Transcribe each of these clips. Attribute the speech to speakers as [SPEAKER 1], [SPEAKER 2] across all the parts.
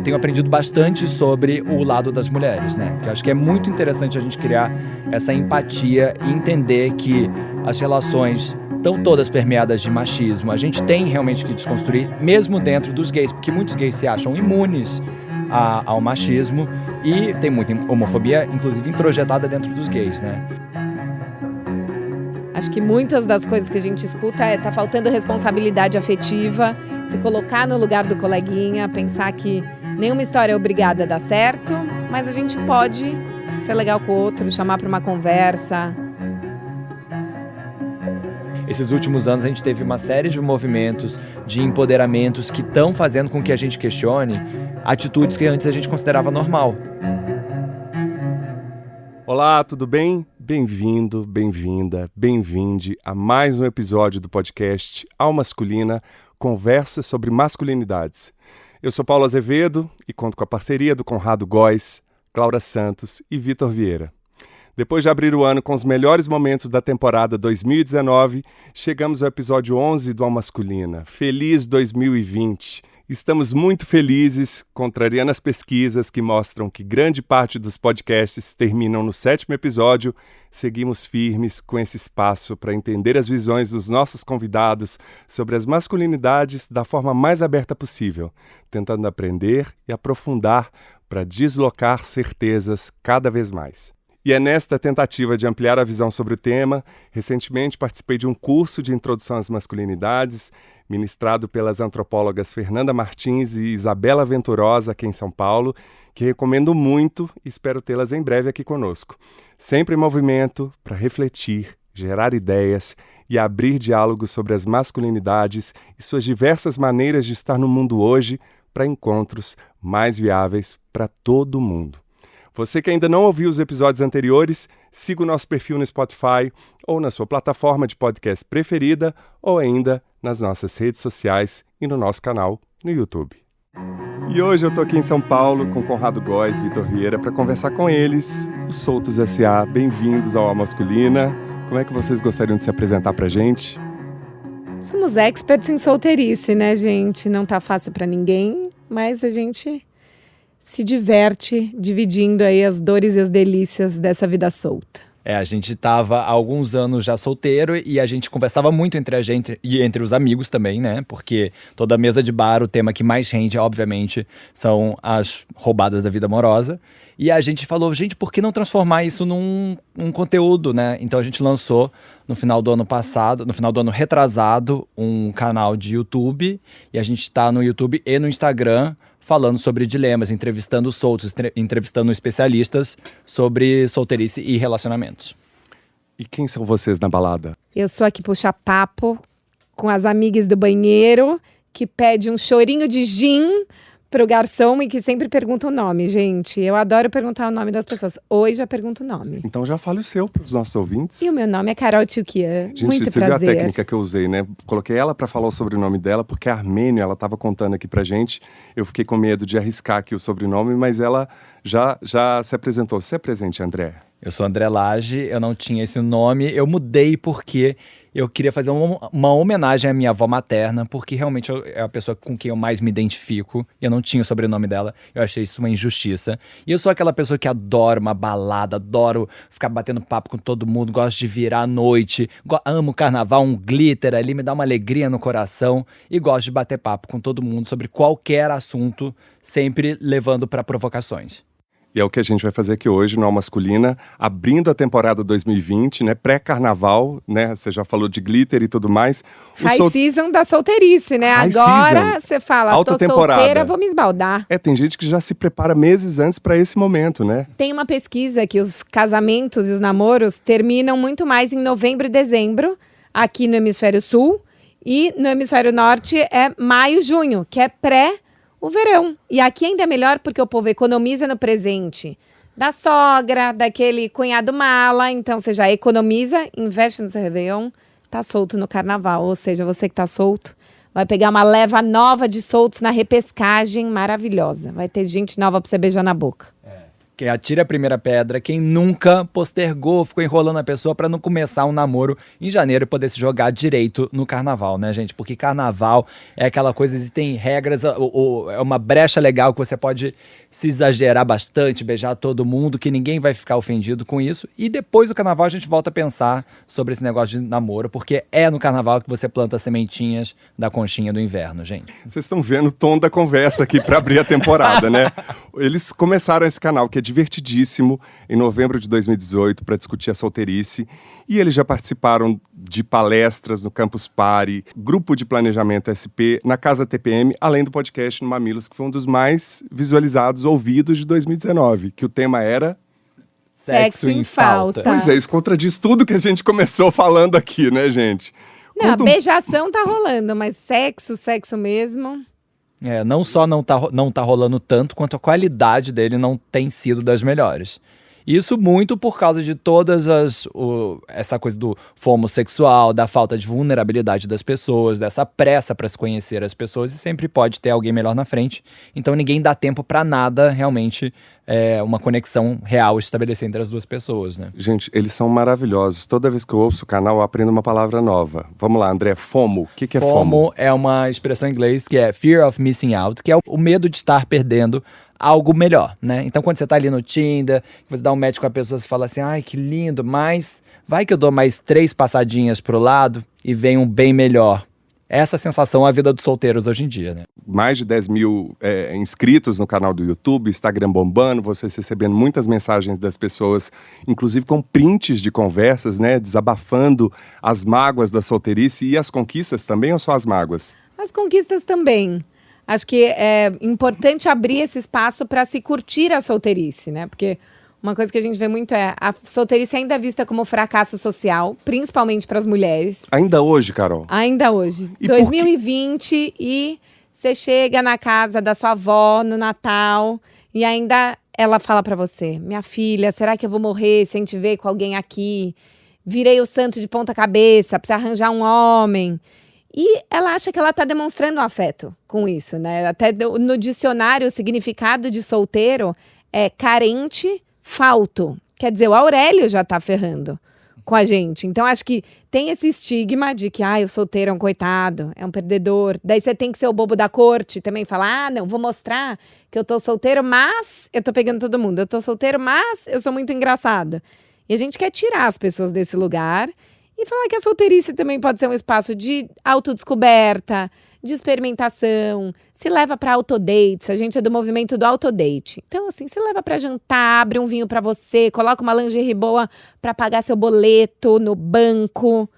[SPEAKER 1] tenho aprendido bastante sobre o lado das mulheres, né? Porque eu acho que é muito interessante a gente criar essa empatia e entender que as relações estão todas permeadas de machismo. A gente tem realmente que desconstruir, mesmo dentro dos gays, porque muitos gays se acham imunes ao machismo e tem muita homofobia, inclusive introjetada dentro dos gays, né?
[SPEAKER 2] Acho que muitas das coisas que a gente escuta tá faltando responsabilidade afetiva, se colocar no lugar do coleguinha, pensar que nenhuma história é obrigada a dar certo, mas a gente pode ser legal com o outro, chamar para uma conversa.
[SPEAKER 1] Esses últimos anos a gente teve uma série de movimentos, de empoderamentos que estão fazendo com que a gente questione atitudes que antes a gente considerava normal.
[SPEAKER 3] Olá, tudo bem? Bem-vindo, bem-vinda, bem-vinde a mais um episódio do podcast Ao Masculina, conversa sobre masculinidades. Eu sou Paulo Azevedo e conto com a parceria do Conrado Góes, Cláudia Santos e Vitor Vieira. Depois de abrir o ano com os melhores momentos da temporada 2019, chegamos ao episódio 11 do Ao Masculina. Feliz 2020! Estamos muito felizes, contrariando as pesquisas que mostram que grande parte dos podcasts terminam no 7º episódio. Seguimos firmes com esse espaço para entender as visões dos nossos convidados sobre as masculinidades da forma mais aberta possível, tentando aprender e aprofundar para deslocar certezas cada vez mais. E é nesta tentativa de ampliar a visão sobre o tema, recentemente participei de um curso de introdução às masculinidades, ministrado pelas antropólogas Fernanda Martins e Isabela Venturosa, aqui em São Paulo, que recomendo muito e espero tê-las em breve aqui conosco. Sempre em movimento para refletir, gerar ideias e abrir diálogos sobre as masculinidades e suas diversas maneiras de estar no mundo hoje para encontros mais viáveis para todo mundo. Você que ainda não ouviu os episódios anteriores, siga o nosso perfil no Spotify ou na sua plataforma de podcast preferida ou ainda nas nossas redes sociais e no nosso canal no YouTube. E hoje eu estou aqui em São Paulo com Conrado Góes e Vitor Vieira para conversar com eles, os Soltos S.A. Bem-vindos ao A Masculina. Como é que vocês gostariam de se apresentar para a gente?
[SPEAKER 2] Somos experts em solteirice, né, gente? Não tá fácil para ninguém, mas a gente se diverte dividindo aí as dores e as delícias dessa vida solta.
[SPEAKER 1] A gente estava há alguns anos já solteiro e a gente conversava muito entre a gente e entre os amigos também, né? Porque toda mesa de bar, o tema que mais rende, obviamente, são as roubadas da vida amorosa. E a gente falou, gente, por que não transformar isso num conteúdo, né? Então a gente lançou no final do ano passado, no final do ano retrasado, um canal de YouTube. E a gente está no YouTube e no Instagram falando sobre dilemas, entrevistando soltos, entrevistando especialistas sobre solteirice e relacionamentos.
[SPEAKER 3] E quem são vocês na balada?
[SPEAKER 2] Eu sou aqui puxar papo com as amigas do banheiro, que pede um chorinho de gin pro garçom e que sempre pergunta o nome, gente. Eu adoro perguntar o nome das pessoas. Hoje já pergunto o nome.
[SPEAKER 3] Então já fale o seu para os nossos ouvintes.
[SPEAKER 2] E o meu nome é Carol Tchoukian.
[SPEAKER 3] Gente,
[SPEAKER 2] muito
[SPEAKER 3] você
[SPEAKER 2] prazer.
[SPEAKER 3] viu a técnica que eu usei, né? Coloquei ela para falar o sobrenome dela, porque a Armênia, ela estava contando aqui pra gente. Eu fiquei com medo de arriscar aqui o sobrenome, mas ela já se apresentou. Se apresente, André.
[SPEAKER 1] Eu sou André Lage, eu não tinha esse nome. Eu mudei porque eu queria fazer uma homenagem à minha avó materna, porque realmente é a pessoa com quem eu mais me identifico. Eu não tinha o sobrenome dela, eu achei isso uma injustiça. E eu sou aquela pessoa que adora uma balada, adoro ficar batendo papo com todo mundo, gosto de virar à noite, amo carnaval, um glitter ali, me dá uma alegria no coração. E gosto de bater papo com todo mundo sobre qualquer assunto, sempre levando para provocações.
[SPEAKER 3] E é o que a gente vai fazer aqui hoje no Ao Masculina, abrindo a temporada 2020, né? Pré-carnaval, né? Você já falou de glitter e tudo mais.
[SPEAKER 2] Season da solteirice, né?
[SPEAKER 3] High
[SPEAKER 2] Agora você fala,
[SPEAKER 3] alta
[SPEAKER 2] tô
[SPEAKER 3] temporada.
[SPEAKER 2] solteira, vou me esbaldar.
[SPEAKER 3] Tem gente que já se prepara meses antes para esse momento, né?
[SPEAKER 2] Tem uma pesquisa que os casamentos e os namoros terminam muito mais em novembro e dezembro, aqui no Hemisfério Sul. E no Hemisfério Norte é maio, junho, que é o verão. E aqui ainda é melhor porque o povo economiza no presente da sogra, daquele cunhado mala. Então você já economiza, investe no seu Réveillon, tá solto no carnaval. Ou seja, você que tá solto vai pegar uma leva nova de soltos na repescagem maravilhosa. Vai ter gente nova pra você beijar na boca.
[SPEAKER 1] Quem atira a primeira pedra, quem nunca postergou, ficou enrolando a pessoa pra não começar um namoro em janeiro e poder se jogar direito no carnaval, né, gente? Porque carnaval é aquela coisa, existem regras, é uma brecha legal que você pode se exagerar bastante, beijar todo mundo, que ninguém vai ficar ofendido com isso. E depois do carnaval a gente volta a pensar sobre esse negócio de namoro, porque é no carnaval que você planta as sementinhas da conchinha do inverno, gente.
[SPEAKER 3] Vocês estão vendo o tom da conversa aqui para abrir a temporada, né? Eles começaram esse canal que é divertidíssimo em novembro de 2018 para discutir a solteirice e eles já participaram de palestras no Campus Party, grupo de planejamento SP, na Casa TPM, além do podcast no Mamilos, que foi um dos mais visualizados, ouvidos de 2019, que o tema era...
[SPEAKER 2] Sexo em falta.
[SPEAKER 3] Pois é, isso contradiz tudo que a gente começou falando aqui, né, gente?
[SPEAKER 2] Não, a beijação tá rolando, mas sexo mesmo...
[SPEAKER 1] Não só não tá rolando tanto, quanto a qualidade dele não tem sido das melhores. Isso muito por causa de todas essa coisa do FOMO sexual, da falta de vulnerabilidade das pessoas, dessa pressa para se conhecer as pessoas, e sempre pode ter alguém melhor na frente. Então ninguém dá tempo para nada realmente uma conexão real estabelecer entre as duas pessoas, né?
[SPEAKER 3] Gente, eles são maravilhosos. Toda vez que eu ouço o canal, eu aprendo uma palavra nova. Vamos lá, André, FOMO. O que é FOMO?
[SPEAKER 1] FOMO é uma expressão em inglês que é Fear of Missing Out, que é o medo de estar perdendo algo melhor, né? Então, quando você tá ali no Tinder, você dá um match com a pessoa, você fala assim, ai, que lindo, mas vai que eu dou mais 3 passadinhas pro lado e vem um bem melhor. Essa sensação é a vida dos solteiros hoje em dia, né?
[SPEAKER 3] Mais de 10 mil inscritos no canal do YouTube, Instagram bombando, vocês recebendo muitas mensagens das pessoas, inclusive com prints de conversas, né? Desabafando as mágoas da solteirice e as conquistas também, ou só as mágoas?
[SPEAKER 2] As conquistas também. Acho que é importante abrir esse espaço para se curtir a solteirice, né? Porque uma coisa que a gente vê muito é a solteirice ainda é vista como fracasso social, principalmente para as mulheres.
[SPEAKER 3] Ainda hoje, Carol?
[SPEAKER 2] Ainda hoje.
[SPEAKER 3] E
[SPEAKER 2] 2020 e você chega na casa da sua avó no Natal e ainda ela fala para você, minha filha, será que eu vou morrer sem te ver com alguém aqui? Virei o santo de ponta cabeça, precisa arranjar um homem. E ela acha que ela está demonstrando um afeto com isso, né? Até no dicionário, o significado de solteiro é carente, falto. Quer dizer, o Aurélio já está ferrando com a gente. Então, acho que tem esse estigma de que o solteiro é um coitado, é um perdedor. Daí você tem que ser o bobo da corte também. Falar, não, vou mostrar que eu tô solteiro, mas eu tô pegando todo mundo. Eu tô solteiro, mas eu sou muito engraçado. E a gente quer tirar as pessoas desse lugar e falar que a solteirice também pode ser um espaço de autodescoberta, de experimentação, se leva para autodates, a gente é do movimento do autodate. Então, assim, se leva para jantar, abre um vinho para você, coloca uma lingerie boa para pagar seu boleto no banco.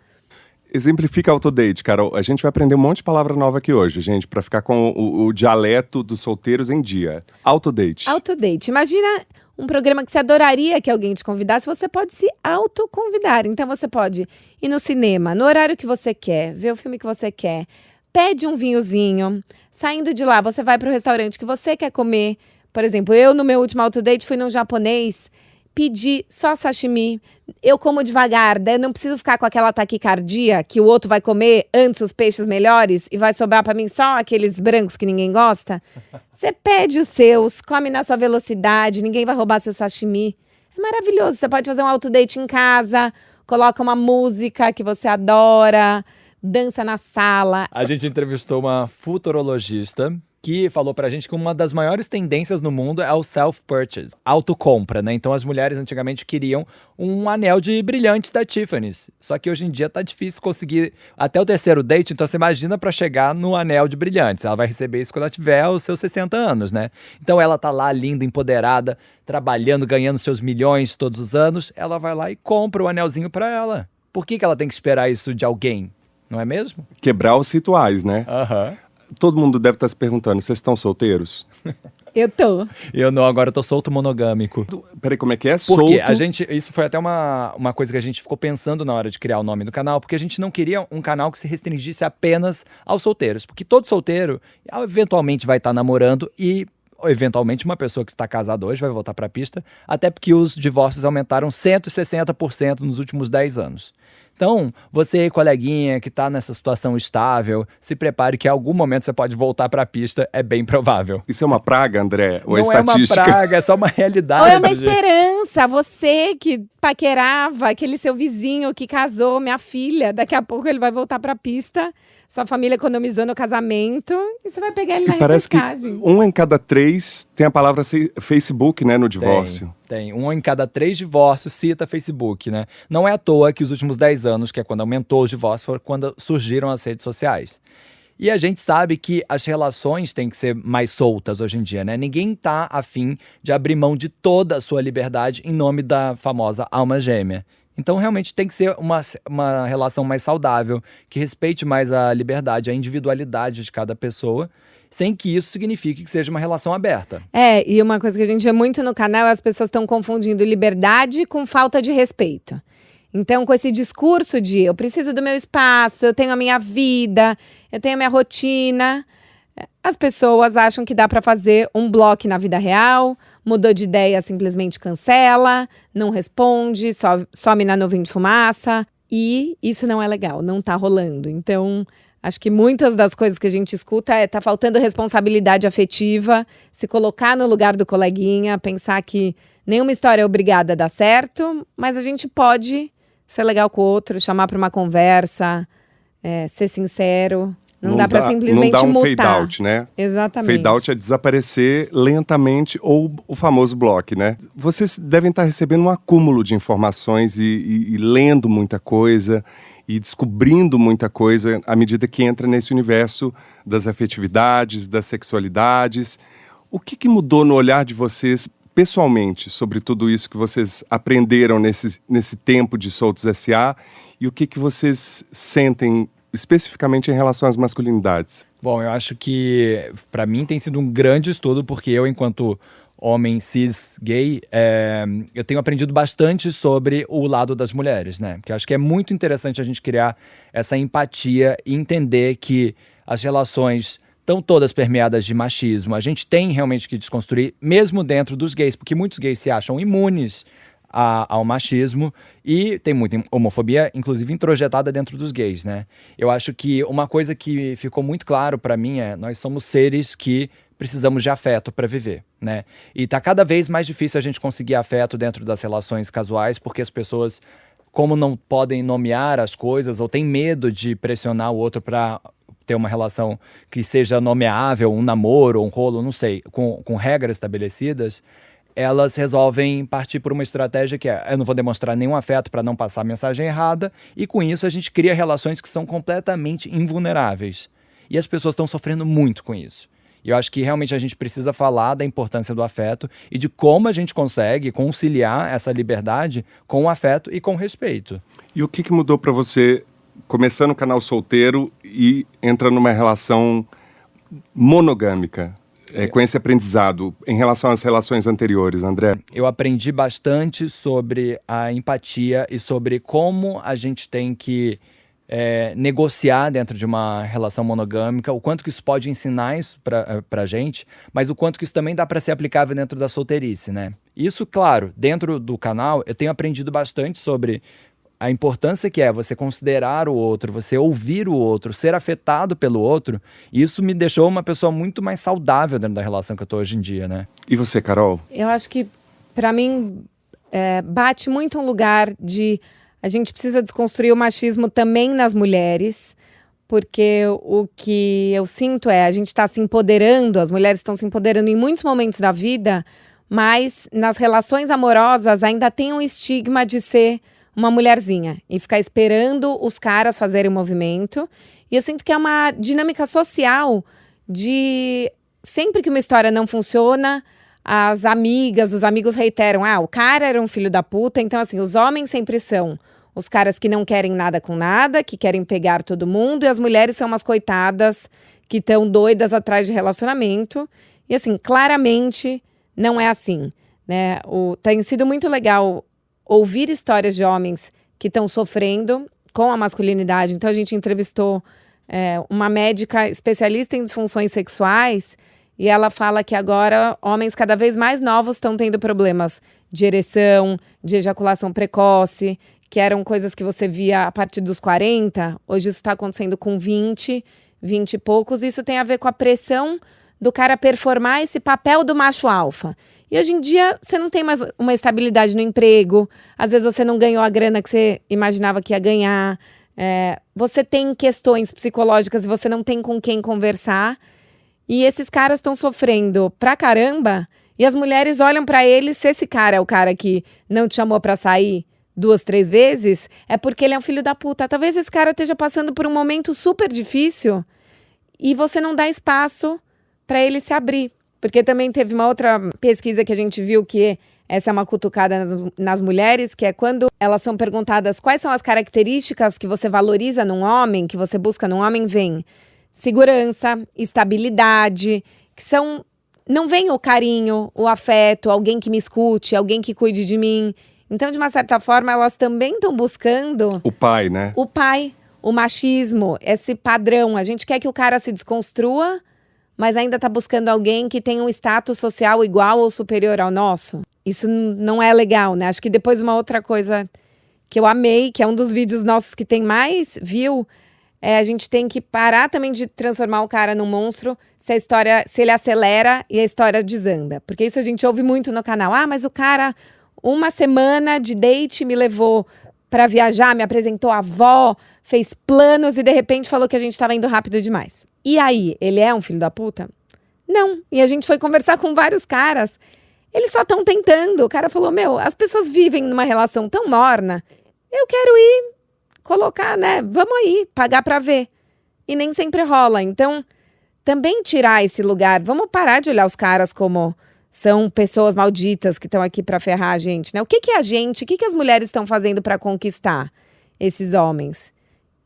[SPEAKER 3] Exemplifica autodate, Carol. A gente vai aprender um monte de palavra nova aqui hoje, gente, para ficar com o dialeto dos solteiros em dia. Autodate.
[SPEAKER 2] Autodate. Imagina um programa que você adoraria que alguém te convidasse, você pode se autoconvidar. Então você pode ir no cinema, no horário que você quer, ver o filme que você quer, pede um vinhozinho, saindo de lá você vai para o restaurante que você quer comer. Por exemplo, eu no meu último autodate fui num japonês, pedi só sashimi, eu como devagar, daí eu não preciso ficar com aquela taquicardia que o outro vai comer antes os peixes melhores e vai sobrar para mim só aqueles brancos que ninguém gosta. Você pede os seus, come na sua velocidade, ninguém vai roubar seu sashimi. É maravilhoso, você pode fazer um autodate em casa, coloca uma música que você adora, dança na sala.
[SPEAKER 1] A gente entrevistou uma futurologista que falou pra gente que uma das maiores tendências no mundo é o self-purchase, autocompra, né? Então as mulheres antigamente queriam um anel de brilhantes da Tiffany's. Só que hoje em dia tá difícil conseguir até o terceiro date, então você imagina pra chegar no anel de brilhantes. Ela vai receber isso quando ela tiver os seus 60 anos, né? Então ela tá lá linda, empoderada, trabalhando, ganhando seus milhões todos os anos, ela vai lá e compra o anelzinho pra ela. Por que ela tem que esperar isso de alguém? Não é mesmo?
[SPEAKER 3] Quebrar os rituais, né?
[SPEAKER 1] Aham.
[SPEAKER 3] Todo mundo deve estar se perguntando, vocês estão solteiros?
[SPEAKER 2] Eu tô.
[SPEAKER 1] Eu não, agora eu tô solto monogâmico.
[SPEAKER 3] Peraí, como é que é?
[SPEAKER 1] Porque
[SPEAKER 3] Solto?
[SPEAKER 1] isso foi até uma coisa que a gente ficou pensando na hora de criar o nome do canal, porque a gente não queria um canal que se restringisse apenas aos solteiros. Porque todo solteiro eventualmente vai estar namorando e eventualmente uma pessoa que está casada hoje vai voltar para a pista, até porque os divórcios aumentaram 160% nos últimos 10 anos. Então, você, coleguinha, que tá nessa situação estável, se prepare que em algum momento você pode voltar pra pista, é bem provável.
[SPEAKER 3] Isso é uma praga, André? Ou é
[SPEAKER 1] Não é uma
[SPEAKER 3] estatística?
[SPEAKER 1] praga, é só uma realidade.
[SPEAKER 2] Ou é uma esperança, você que paquerava, aquele seu vizinho que casou, minha filha, daqui a pouco ele vai voltar pra pista, sua família economizou no casamento, e você vai pegar ele na
[SPEAKER 3] Parece que
[SPEAKER 2] repescagem.
[SPEAKER 3] 1 em cada 3 tem a palavra Facebook, né, no divórcio.
[SPEAKER 1] Tem. 1 em cada 3 divórcios cita Facebook, né? Não é à toa que os últimos 10 anos, que é quando aumentou os divórcios, foi quando surgiram as redes sociais. E a gente sabe que as relações têm que ser mais soltas hoje em dia, né? Ninguém tá afim de abrir mão de toda a sua liberdade em nome da famosa alma gêmea. Então, realmente tem que ser uma relação mais saudável, que respeite mais a liberdade, a individualidade de cada pessoa, sem que isso signifique que seja uma relação aberta.
[SPEAKER 2] E uma coisa que a gente vê muito no canal é as pessoas estão confundindo liberdade com falta de respeito. Então, com esse discurso de eu preciso do meu espaço, eu tenho a minha vida, eu tenho a minha rotina, as pessoas acham que dá para fazer um bloco na vida real, mudou de ideia, simplesmente cancela, não responde, some na nuvem de fumaça. E isso não é legal, não tá rolando. Então, acho que muitas das coisas que a gente escuta tá faltando responsabilidade afetiva, se colocar no lugar do coleguinha, pensar que nenhuma história é obrigada a dar certo, mas a gente pode ser legal com o outro, chamar para uma conversa, ser sincero. Não dá para simplesmente
[SPEAKER 3] mutar. Não dá um
[SPEAKER 2] mutar.
[SPEAKER 3] fade out, né?
[SPEAKER 2] Exatamente.
[SPEAKER 3] Fade out é desaparecer lentamente, ou o famoso bloco, né? Vocês devem estar recebendo um acúmulo de informações e lendo muita coisa e descobrindo muita coisa à medida que entra nesse universo das afetividades, das sexualidades. O que mudou no olhar de vocês pessoalmente sobre tudo isso que vocês aprenderam nesse tempo de Soltos S.A. e o que vocês sentem especificamente em relação às masculinidades?
[SPEAKER 1] Bom, eu acho que para mim tem sido um grande estudo, porque eu, enquanto homem cis gay, eu tenho aprendido bastante sobre o lado das mulheres, né? Porque eu acho que é muito interessante a gente criar essa empatia e entender que as relações estão todas permeadas de machismo. A gente tem realmente que desconstruir, mesmo dentro dos gays, porque muitos gays se acham imunes ao machismo e tem muita homofobia, inclusive introjetada dentro dos gays, né? Eu acho que uma coisa que ficou muito claro para mim nós somos seres que precisamos de afeto para viver, né? E tá cada vez mais difícil a gente conseguir afeto dentro das relações casuais, porque as pessoas, como não podem nomear as coisas ou têm medo de pressionar o outro para ter uma relação que seja nomeável, um namoro, um rolo, não sei, com regras estabelecidas, elas resolvem partir por uma estratégia que eu não vou demonstrar nenhum afeto para não passar a mensagem errada, e com isso a gente cria relações que são completamente invulneráveis. E as pessoas estão sofrendo muito com isso. E eu acho que realmente a gente precisa falar da importância do afeto e de como a gente consegue conciliar essa liberdade com o afeto e com o respeito.
[SPEAKER 3] E o que mudou para você, começando o canal solteiro e entrando numa relação monogâmica? Com esse aprendizado em relação às relações anteriores, André?
[SPEAKER 1] Eu aprendi bastante sobre a empatia e sobre como a gente tem que negociar dentro de uma relação monogâmica, o quanto que isso pode ensinar isso pra gente, mas o quanto que isso também dá para ser aplicável dentro da solteirice, né? Isso, claro, dentro do canal eu tenho aprendido bastante sobre a importância que é você considerar o outro, você ouvir o outro, ser afetado pelo outro. E isso me deixou uma pessoa muito mais saudável dentro da relação que eu tô hoje em dia, né?
[SPEAKER 3] E você, Carol?
[SPEAKER 2] Eu acho que, para mim, bate muito um lugar de... A gente precisa desconstruir o machismo também nas mulheres, porque o que eu sinto a gente está se empoderando, as mulheres estão se empoderando em muitos momentos da vida, mas nas relações amorosas ainda tem um estigma de ser uma mulherzinha e ficar esperando os caras fazerem o movimento. E eu sinto que é uma dinâmica social de sempre que uma história não funciona, as amigas, os amigos reiteram, o cara era um filho da puta. Então, assim, os homens sempre são os caras que não querem nada com nada, que querem pegar todo mundo, e as mulheres são umas coitadas que estão doidas atrás de relacionamento. E, assim, claramente não é assim, né? Tem sido muito legal ouvir histórias de homens que estão sofrendo com a masculinidade. Então, a gente entrevistou uma médica especialista em disfunções sexuais e ela fala que agora homens cada vez mais novos estão tendo problemas de ereção, de ejaculação precoce, que eram coisas que você via a partir dos 40, hoje isso está acontecendo com 20 e poucos. Isso tem a ver com a pressão do cara performar esse papel do macho alfa. E hoje em dia você não tem mais uma estabilidade no emprego, às vezes você não ganhou a grana que você imaginava que ia ganhar, você tem questões psicológicas e você não tem com quem conversar. E esses caras estão sofrendo pra caramba e as mulheres olham pra eles, se esse cara é o cara que não te chamou pra sair 2, 3 vezes, é porque ele é um filho da puta. Talvez esse cara esteja passando por um momento super difícil e você não dá espaço pra ele se abrir. Porque também teve uma outra pesquisa que a gente viu que essa é uma cutucada nas mulheres, que é quando elas são perguntadas quais são as características que você valoriza num homem, que você busca num homem, vem segurança, estabilidade, que são... Não vem o carinho, o afeto, alguém que me escute, alguém que cuide de mim. Então, de uma certa forma, elas também estão buscando...
[SPEAKER 3] O pai, né?
[SPEAKER 2] O pai, o machismo, esse padrão. A gente quer que o cara se desconstrua, mas ainda está buscando alguém que tenha um status social igual ou superior ao nosso. Isso não é legal, né? Acho que depois uma outra coisa que eu amei, que é um dos vídeos nossos que tem mais view... a gente tem que parar também de transformar o cara num monstro se ele acelera e a história desanda. Porque isso a gente ouve muito no canal. Ah, mas o cara, uma semana de date me levou pra viajar, me apresentou a avó, fez planos e de repente falou que a gente tava indo rápido demais. E aí, ele é um filho da puta? Não. E a gente foi conversar com vários caras. Eles só estão tentando. O cara falou, as pessoas vivem numa relação tão morna. Eu quero ir colocar, né? Vamos aí, pagar pra ver. E nem sempre rola. Então, também tirar esse lugar. Vamos parar de olhar os caras como são pessoas malditas que estão aqui pra ferrar a gente, né? O que é a gente? O que as mulheres estão fazendo pra conquistar esses homens?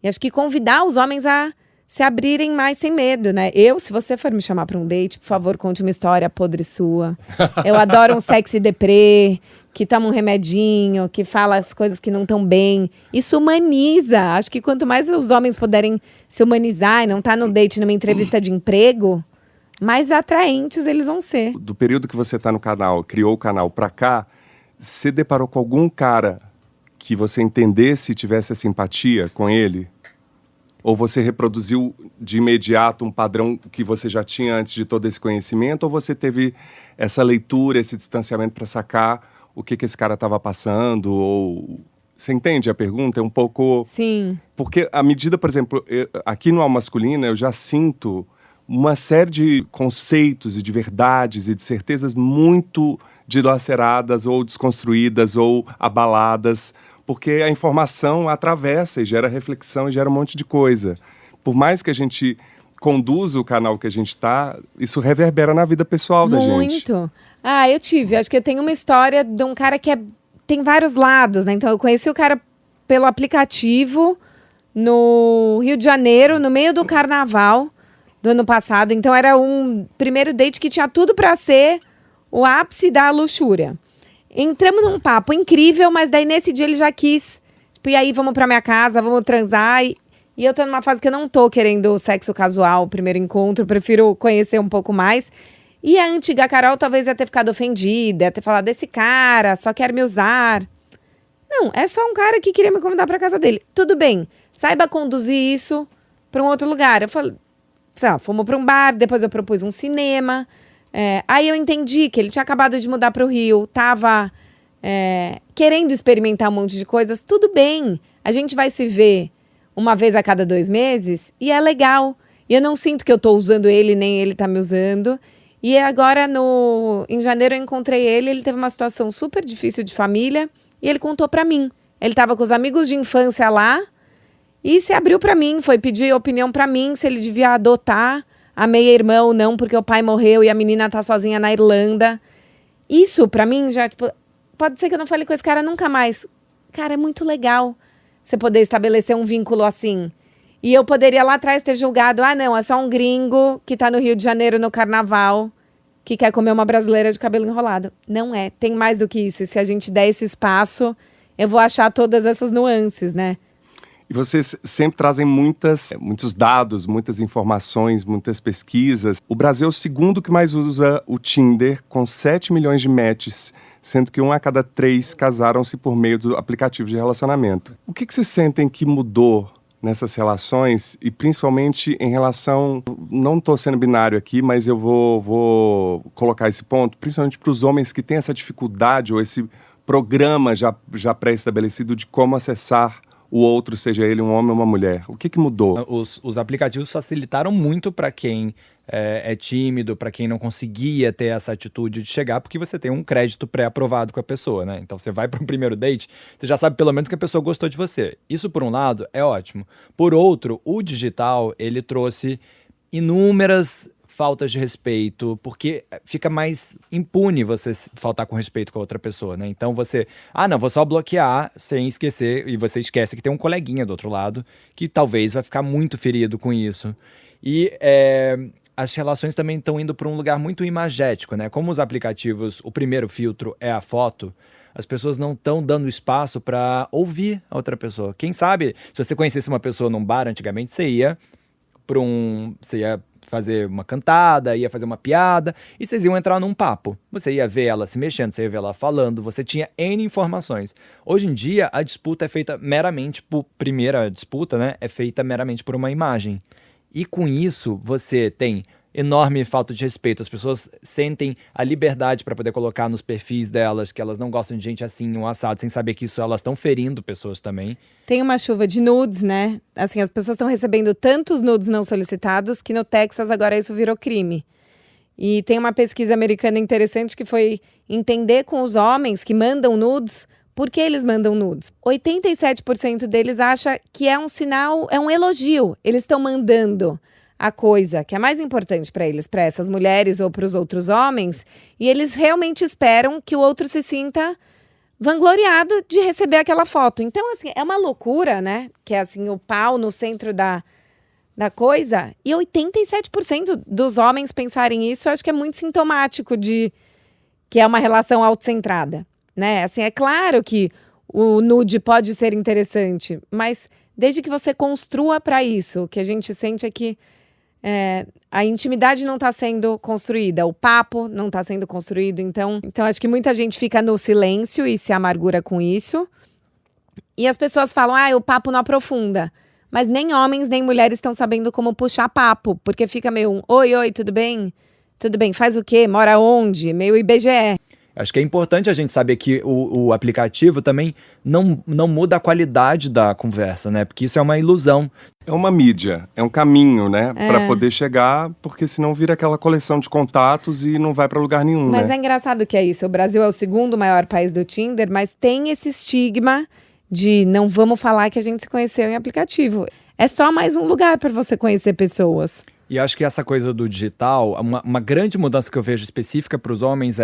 [SPEAKER 2] E acho que convidar os homens a se abrirem mais sem medo, né? Se você for me chamar pra um date, por favor, conte uma história podre sua. Eu adoro um sexy deprê, que toma um remedinho, que fala as coisas que não estão bem. Isso humaniza. Acho que quanto mais os homens puderem se humanizar e não estar no date numa entrevista de emprego, mais atraentes eles vão ser.
[SPEAKER 3] Do período que você está no canal, criou o canal pra cá, você deparou com algum cara que você entendesse e tivesse a simpatia com ele? Ou você reproduziu de imediato um padrão que você já tinha antes de todo esse conhecimento? Ou você teve essa leitura, esse distanciamento para sacar o que esse cara estava passando? Ou... Você entende a pergunta? É um pouco...
[SPEAKER 2] Sim.
[SPEAKER 3] Porque à medida, por exemplo, aqui no Alma Masculina eu já sinto uma série de conceitos e de verdades e de certezas muito dilaceradas ou desconstruídas ou abaladas, porque a informação atravessa e gera reflexão e gera um monte de coisa. Por mais que a gente conduza o canal que a gente está, isso reverbera na vida pessoal da gente.
[SPEAKER 2] Muito. Acho que eu tenho uma história de um cara que tem vários lados, né? Então eu conheci o cara pelo aplicativo no Rio de Janeiro, no meio do carnaval do ano passado. Então era um primeiro date que tinha tudo para ser o ápice da luxúria. Entramos num papo incrível, mas daí nesse dia ele já quis, e aí vamos pra minha casa, vamos transar, e eu tô numa fase que eu não tô querendo sexo casual, primeiro encontro, prefiro conhecer um pouco mais. E a antiga Carol talvez ia ter ficado ofendida, ia ter falado, desse cara só quer me usar. Não, é só um cara que queria me convidar pra casa dele. Tudo bem, saiba conduzir isso pra um outro lugar. Eu falei, fomos pra um bar, depois eu propus um cinema. Aí eu entendi que ele tinha acabado de mudar para o Rio, tava querendo experimentar um monte de coisas. Tudo bem, a gente vai se ver uma vez a cada 2 meses e é legal. E eu não sinto que eu tô usando ele, nem ele tá me usando. E agora, em janeiro, eu encontrei ele teve uma situação super difícil de família e ele contou pra mim. Ele tava com os amigos de infância lá e se abriu pra mim, foi pedir opinião pra mim se ele devia adotar a meia-irmã ou não, porque o pai morreu e a menina tá sozinha na Irlanda. Isso, pra mim, já, pode ser que eu não fale com esse cara nunca mais. Cara, é muito legal você poder estabelecer um vínculo assim. E eu poderia lá atrás ter julgado, não, é só um gringo que tá no Rio de Janeiro no carnaval, que quer comer uma brasileira de cabelo enrolado. Não é, tem mais do que isso. E se a gente der esse espaço, eu vou achar todas essas nuances, né?
[SPEAKER 3] E vocês sempre trazem muitos dados, muitas informações, muitas pesquisas. O Brasil é o segundo que mais usa o Tinder, com 7 milhões de matches, sendo que 1 a cada 3 casaram-se por meio do aplicativo de relacionamento. O que vocês sentem que mudou nessas relações e principalmente em relação, não estou sendo binário aqui, mas eu vou colocar esse ponto, principalmente para os homens que têm essa dificuldade ou esse programa já pré-estabelecido de como acessar o outro, seja ele um homem ou uma mulher. O que mudou?
[SPEAKER 1] Os aplicativos facilitaram muito para quem é tímido, para quem não conseguia ter essa atitude de chegar, porque você tem um crédito pré-aprovado com a pessoa, né? Então você vai para um primeiro date, você já sabe pelo menos que a pessoa gostou de você. Isso, por um lado, é ótimo. Por outro, o digital, ele trouxe inúmeras faltas de respeito, porque fica mais impune você faltar com respeito com a outra pessoa, né? Então você, não, vou só bloquear sem esquecer, e você esquece que tem um coleguinha do outro lado que talvez vai ficar muito ferido com isso. E as relações também estão indo para um lugar muito imagético, né? Como os aplicativos, o primeiro filtro é a foto, as pessoas não estão dando espaço para ouvir a outra pessoa. Quem sabe, se você conhecesse uma pessoa num bar antigamente, você ia fazer uma cantada, ia fazer uma piada, e vocês iam entrar num papo. Você ia ver ela se mexendo, você ia ver ela falando, você tinha N informações. Hoje em dia, a disputa é feita meramente primeira disputa, né? É feita meramente por uma imagem. E com isso, você tem enorme falta de respeito. As pessoas sentem a liberdade para poder colocar nos perfis delas que elas não gostam de gente assim, um assado, sem saber que isso elas estão ferindo pessoas também.
[SPEAKER 2] Tem uma chuva de nudes, né? Assim, as pessoas estão recebendo tantos nudes não solicitados que no Texas agora isso virou crime. E tem uma pesquisa americana interessante que foi entender com os homens que mandam nudes por que eles mandam nudes. 87% deles acha que é um sinal, é um elogio. Eles estão mandando a coisa que é mais importante para eles, para essas mulheres ou para os outros homens, e eles realmente esperam que o outro se sinta vangloriado de receber aquela foto. Então, assim, é uma loucura, né? Que é assim, o pau no centro da coisa. E 87% dos homens pensarem isso, eu acho que é muito sintomático de que é uma relação autocentrada, né? Assim, é claro que o nude pode ser interessante, mas desde que você construa para isso, o que a gente sente é que a intimidade não está sendo construída, o papo não está sendo construído, então acho que muita gente fica no silêncio e se amargura com isso. E as pessoas falam, o papo não aprofunda. Mas nem homens nem mulheres estão sabendo como puxar papo, porque fica meio oi, tudo bem? Tudo bem, faz o quê? Mora onde? Meio IBGE.
[SPEAKER 1] Acho que é importante a gente saber que o aplicativo também não muda a qualidade da conversa, né? Porque isso é uma ilusão.
[SPEAKER 3] É uma mídia, é um caminho, né? Para poder chegar, porque senão vira aquela coleção de contatos e não vai para lugar nenhum,
[SPEAKER 2] Mas
[SPEAKER 3] né?
[SPEAKER 2] é engraçado que é isso. O Brasil é o segundo maior país do Tinder, mas tem esse estigma de não vamos falar que a gente se conheceu em aplicativo. É só mais um lugar para você conhecer pessoas.
[SPEAKER 1] E acho que essa coisa do digital, uma grande mudança que eu vejo específica para os homens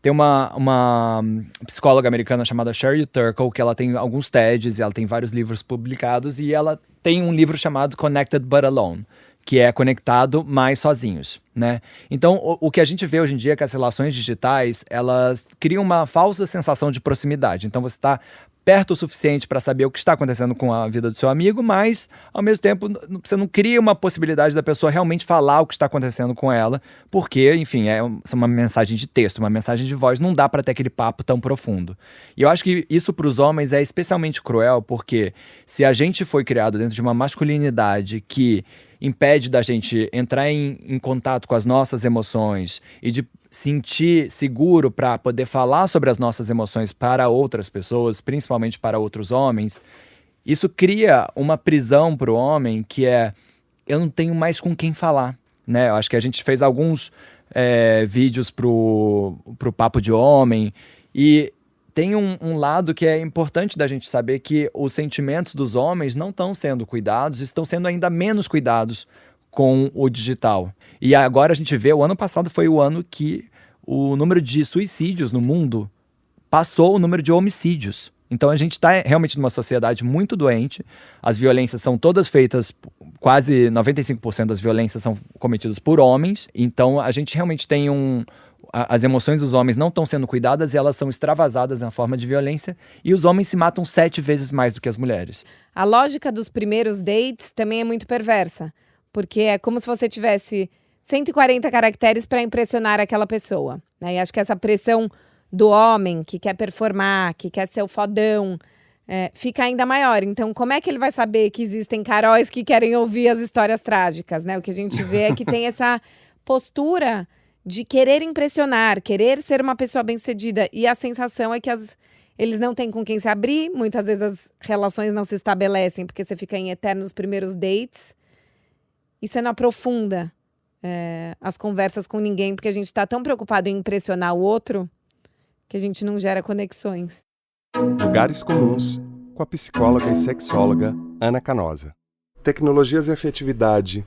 [SPEAKER 1] tem uma psicóloga americana chamada Sherry Turkle, que ela tem alguns TEDs e ela tem vários livros publicados, e ela tem um livro chamado Connected But Alone, que é conectado, mas sozinhos, né? Então, o que a gente vê hoje em dia é que as relações digitais, elas criam uma falsa sensação de proximidade. Então, você está perto o suficiente para saber o que está acontecendo com a vida do seu amigo, mas, ao mesmo tempo, você não cria uma possibilidade da pessoa realmente falar o que está acontecendo com ela, porque, enfim, é uma mensagem de texto, uma mensagem de voz, não dá para ter aquele papo tão profundo. E eu acho que isso para os homens é especialmente cruel, porque se a gente foi criado dentro de uma masculinidade que impede da gente entrar em contato com as nossas emoções e de sentir seguro para poder falar sobre as nossas emoções para outras pessoas, principalmente para outros homens, isso cria uma prisão para o homem que eu não tenho mais com quem falar, né? Eu acho que a gente fez alguns vídeos pro Papo de Homem e tem um lado que é importante da gente saber que os sentimentos dos homens não estão sendo cuidados, estão sendo ainda menos cuidados com o digital. E agora a gente vê, o ano passado foi o ano que o número de suicídios no mundo passou o número de homicídios. Então a gente está realmente numa sociedade muito doente, as violências são todas feitas, quase 95% das violências são cometidas por homens, então a gente realmente tem as emoções dos homens não estão sendo cuidadas e elas são extravasadas na forma de violência, e os homens se matam 7 vezes mais do que as mulheres.
[SPEAKER 2] A lógica dos primeiros dates também é muito perversa, porque é como se você tivesse 140 caracteres para impressionar aquela pessoa, né? E acho que essa pressão do homem que quer performar, que quer ser o fodão, fica ainda maior. Então, como é que ele vai saber que existem Caróis que querem ouvir as histórias trágicas, né? O que a gente vê é que tem essa postura de querer impressionar, querer ser uma pessoa bem-sucedida. E a sensação é que eles não têm com quem se abrir. Muitas vezes as relações não se estabelecem porque você fica em eternos primeiros dates. E você não aprofunda as conversas com ninguém, porque a gente está tão preocupado em impressionar o outro que a gente não gera conexões.
[SPEAKER 3] Lugares Comuns, com a psicóloga e sexóloga Ana Canosa. Tecnologias e afetividade.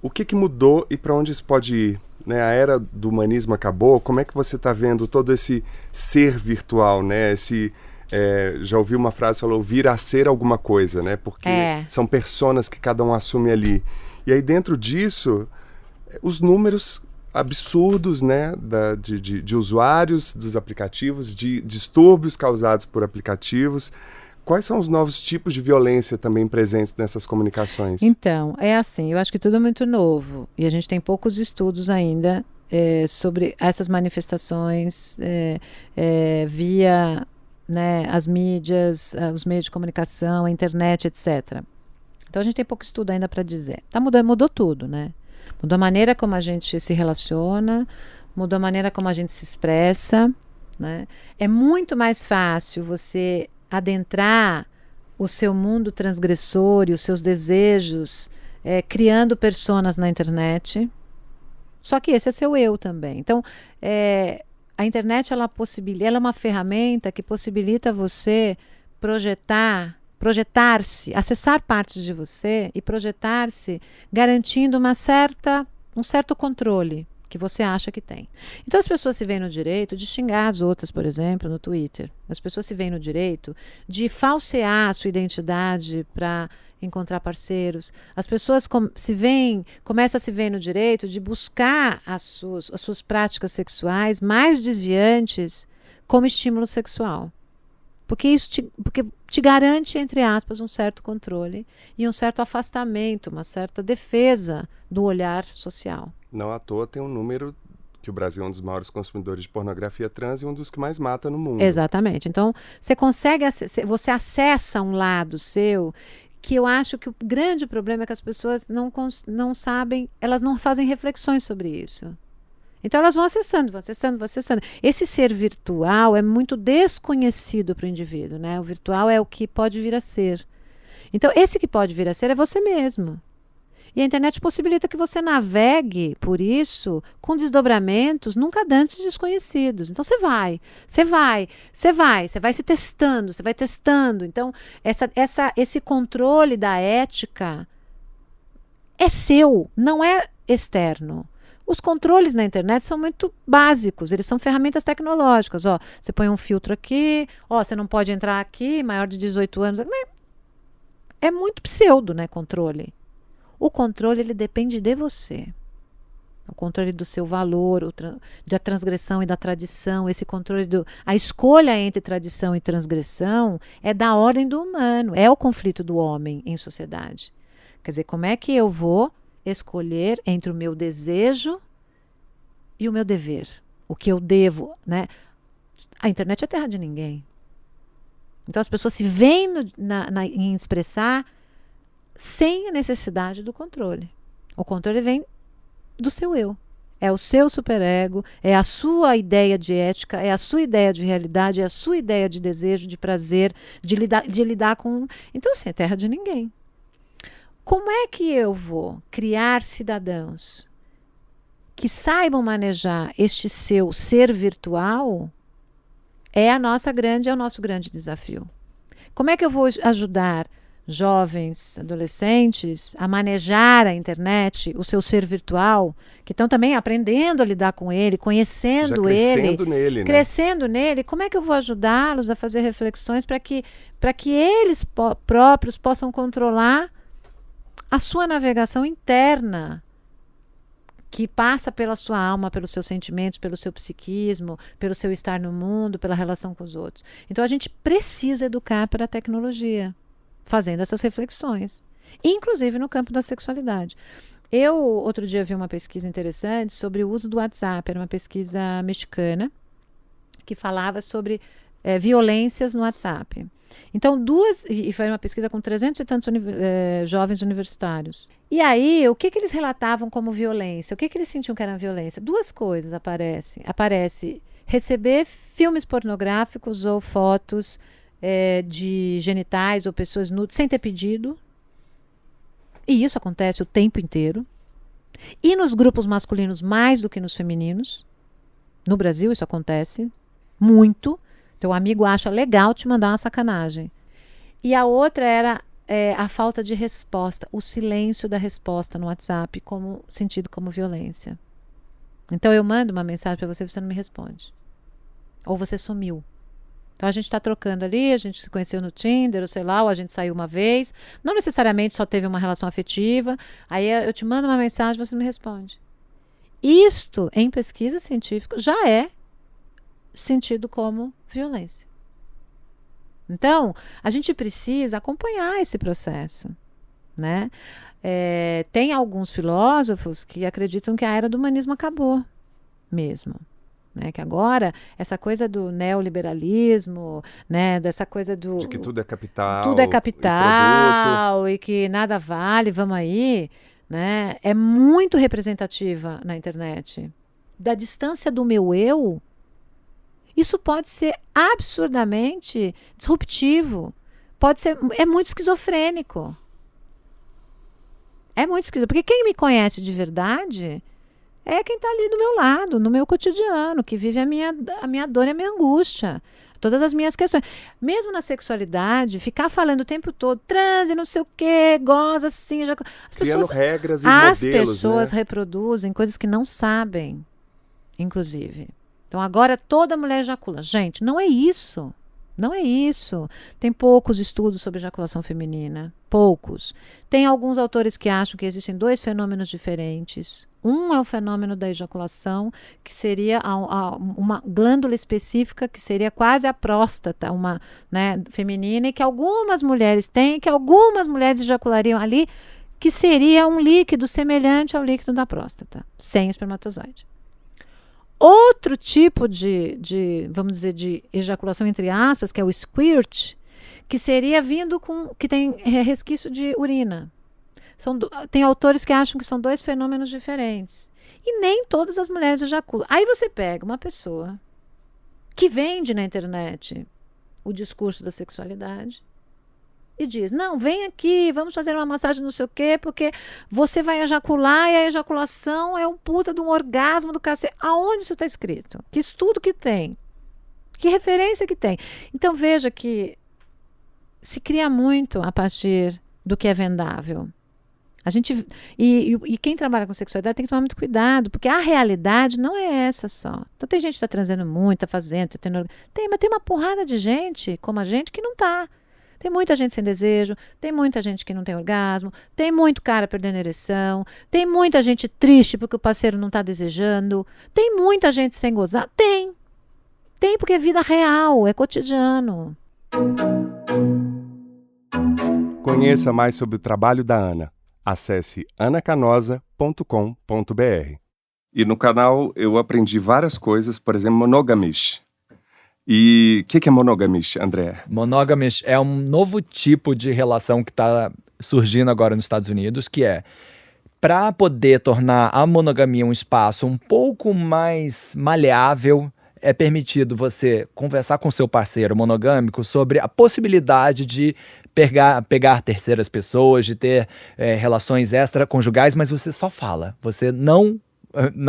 [SPEAKER 3] O que mudou e para onde isso pode ir? Né? A era do humanismo acabou. Como é que você está vendo todo esse ser virtual? Né? Já ouvi uma frase que falou vir a ser alguma coisa, né? Porque são personas que cada um assume ali. E aí dentro disso, os números absurdos, né, de usuários dos aplicativos, de distúrbios causados por aplicativos. Quais são os novos tipos de violência também presentes nessas comunicações?
[SPEAKER 4] Então, é assim, eu acho que tudo é muito novo e a gente tem poucos estudos ainda sobre essas manifestações via, né, as mídias, os meios de comunicação, a internet, etc. Então a gente tem pouco estudo ainda para dizer. Mudou tudo, né? Mudou a maneira como a gente se relaciona, mudou a maneira como a gente se expressa, né? É muito mais fácil você adentrar o seu mundo transgressor e os seus desejos criando personas na internet. Só que esse é seu eu também. Então, a internet ela é uma ferramenta que possibilita você projetar-se, acessar partes de você e projetar-se garantindo um certo controle que você acha que tem. Então as pessoas se veem no direito de xingar as outras, por exemplo, no Twitter. As pessoas se veem no direito de falsear a sua identidade para encontrar parceiros. As pessoas começam a se ver no direito de buscar as suas práticas sexuais mais desviantes como estímulo sexual. Porque isso te garante, entre aspas, um certo controle e um certo afastamento, uma certa defesa do olhar social.
[SPEAKER 3] Não à toa tem um número que o Brasil é um dos maiores consumidores de pornografia trans e um dos que mais mata no mundo.
[SPEAKER 4] Exatamente. Então, você acessa um lado seu que eu acho que o grande problema é que as pessoas não sabem, elas não fazem reflexões sobre isso. Então elas vão acessando. Esse ser virtual é muito desconhecido para o indivíduo, né? O virtual é o que pode vir a ser. Então esse que pode vir a ser é você mesmo. E a internet possibilita que você navegue por isso com desdobramentos nunca antes desconhecidos. Então você vai se testando, você vai testando. Então esse controle da ética é seu, não é externo. Os controles na internet são muito básicos, eles são ferramentas tecnológicas. Você põe um filtro aqui, você não pode entrar aqui, maior de 18 anos. É muito pseudo, né, controle. O controle, ele depende de você. O controle do seu valor, da transgressão e da tradição, esse controle a escolha entre tradição e transgressão é da ordem do humano, é o conflito do homem em sociedade. Quer dizer, como é que eu vou escolher entre o meu desejo e o meu dever? O que eu devo, né? A internet é terra de ninguém. Então as pessoas se veem em expressar sem a necessidade do controle. O controle vem do seu eu. É o seu superego, é a sua ideia de ética, é a sua ideia de realidade, é a sua ideia de desejo, de prazer, de lidar com... Então, assim, é terra de ninguém. Como é que eu vou criar cidadãos que saibam manejar este seu ser virtual? É o nosso grande desafio. Como é que eu vou ajudar jovens, adolescentes a manejar a internet, o seu ser virtual, que estão também aprendendo a lidar com ele, conhecendo ele, crescendo nele? Como é que eu vou ajudá-los a fazer reflexões para que eles próprios possam controlar a sua navegação interna, que passa pela sua alma, pelos seus sentimentos, pelo seu psiquismo, pelo seu estar no mundo, pela relação com os outros. Então a gente precisa educar para a tecnologia, fazendo essas reflexões, inclusive no campo da sexualidade. Eu, outro dia, vi uma pesquisa interessante sobre o uso do WhatsApp, era uma pesquisa mexicana, que falava sobre violências no WhatsApp. Então, e foi uma pesquisa com 300 e tantos jovens universitários. E aí, o que eles relatavam como violência? O que eles sentiam que era violência? 2 coisas aparecem. Aparece receber filmes pornográficos ou fotos de genitais ou pessoas nudas sem ter pedido. E isso acontece o tempo inteiro. E nos grupos masculinos mais do que nos femininos. No Brasil isso acontece muito. Teu amigo acha legal te mandar uma sacanagem. E a outra era a falta de resposta, o silêncio da resposta no WhatsApp, sentido como violência. Então eu mando uma mensagem para você não me responde. Ou você sumiu. Então a gente está trocando ali, a gente se conheceu no Tinder, ou sei lá, ou a gente saiu uma vez. Não necessariamente só teve uma relação afetiva. Aí eu te mando uma mensagem e você não me responde. Isto, em pesquisa científica, já é sentido como violência. Então, a gente precisa acompanhar esse processo, né? Tem alguns filósofos que acreditam que a era do humanismo acabou mesmo. Né, que agora, essa coisa do neoliberalismo, né, dessa coisa
[SPEAKER 3] de que tudo é capital.
[SPEAKER 4] Tudo é capital e que nada vale, vamos aí, né, é muito representativa na internet. Da distância do meu eu, isso pode ser absurdamente disruptivo. É muito esquizofrênico. É muito esquizofrênico. Porque quem me conhece de verdade é quem está ali do meu lado, no meu cotidiano, que vive a minha dor e a minha angústia. Todas as minhas questões. Mesmo na sexualidade, ficar falando o tempo todo, transe, não sei o quê, goza assim.
[SPEAKER 3] Criando regras e modelos,
[SPEAKER 4] as pessoas reproduzem coisas que não sabem, inclusive. Então agora toda mulher ejacula. Gente, não é isso. Não é isso. Tem poucos estudos sobre ejaculação feminina. Poucos. Tem alguns autores que acham que existem 2 fenômenos diferentes. Um é o fenômeno da ejaculação, que seria uma glândula específica, que seria quase a próstata, feminina, e que algumas mulheres têm, que algumas mulheres ejaculariam ali, que seria um líquido semelhante ao líquido da próstata, sem espermatozoide. Outro tipo vamos dizer, de ejaculação, entre aspas, que é o squirt, que seria que tem resquício de urina. Tem autores que acham que são 2 fenômenos diferentes. E nem todas as mulheres ejaculam. Aí você pega uma pessoa que vende na internet o discurso da sexualidade e diz, não, vem aqui, vamos fazer uma massagem não sei o quê, porque você vai ejacular e a ejaculação é um puta de um orgasmo do cacete. Aonde isso está escrito? Que estudo que tem? Que referência que tem? Então veja que se cria muito a partir do que é vendável. E quem trabalha com sexualidade tem que tomar muito cuidado, porque a realidade não é essa só. Então tem gente que está transando muito, está fazendo, mas tem uma porrada de gente, como a gente, que não está. Tem muita gente sem desejo, tem muita gente que não tem orgasmo, tem muito cara perdendo ereção, tem muita gente triste porque o parceiro não está desejando, tem muita gente sem gozar. Tem porque é vida real, é cotidiano.
[SPEAKER 3] Conheça mais sobre o trabalho da Ana. Acesse anacanosa.com.br. E no canal eu aprendi várias coisas, por exemplo, monogamish. E o que é monogamish, André?
[SPEAKER 1] Monogamish é um novo tipo de relação que está surgindo agora nos Estados Unidos, que é para poder tornar a monogamia um espaço um pouco mais maleável, é permitido você conversar com seu parceiro monogâmico sobre a possibilidade de pegar terceiras pessoas, de ter relações extraconjugais, mas você só fala. Você não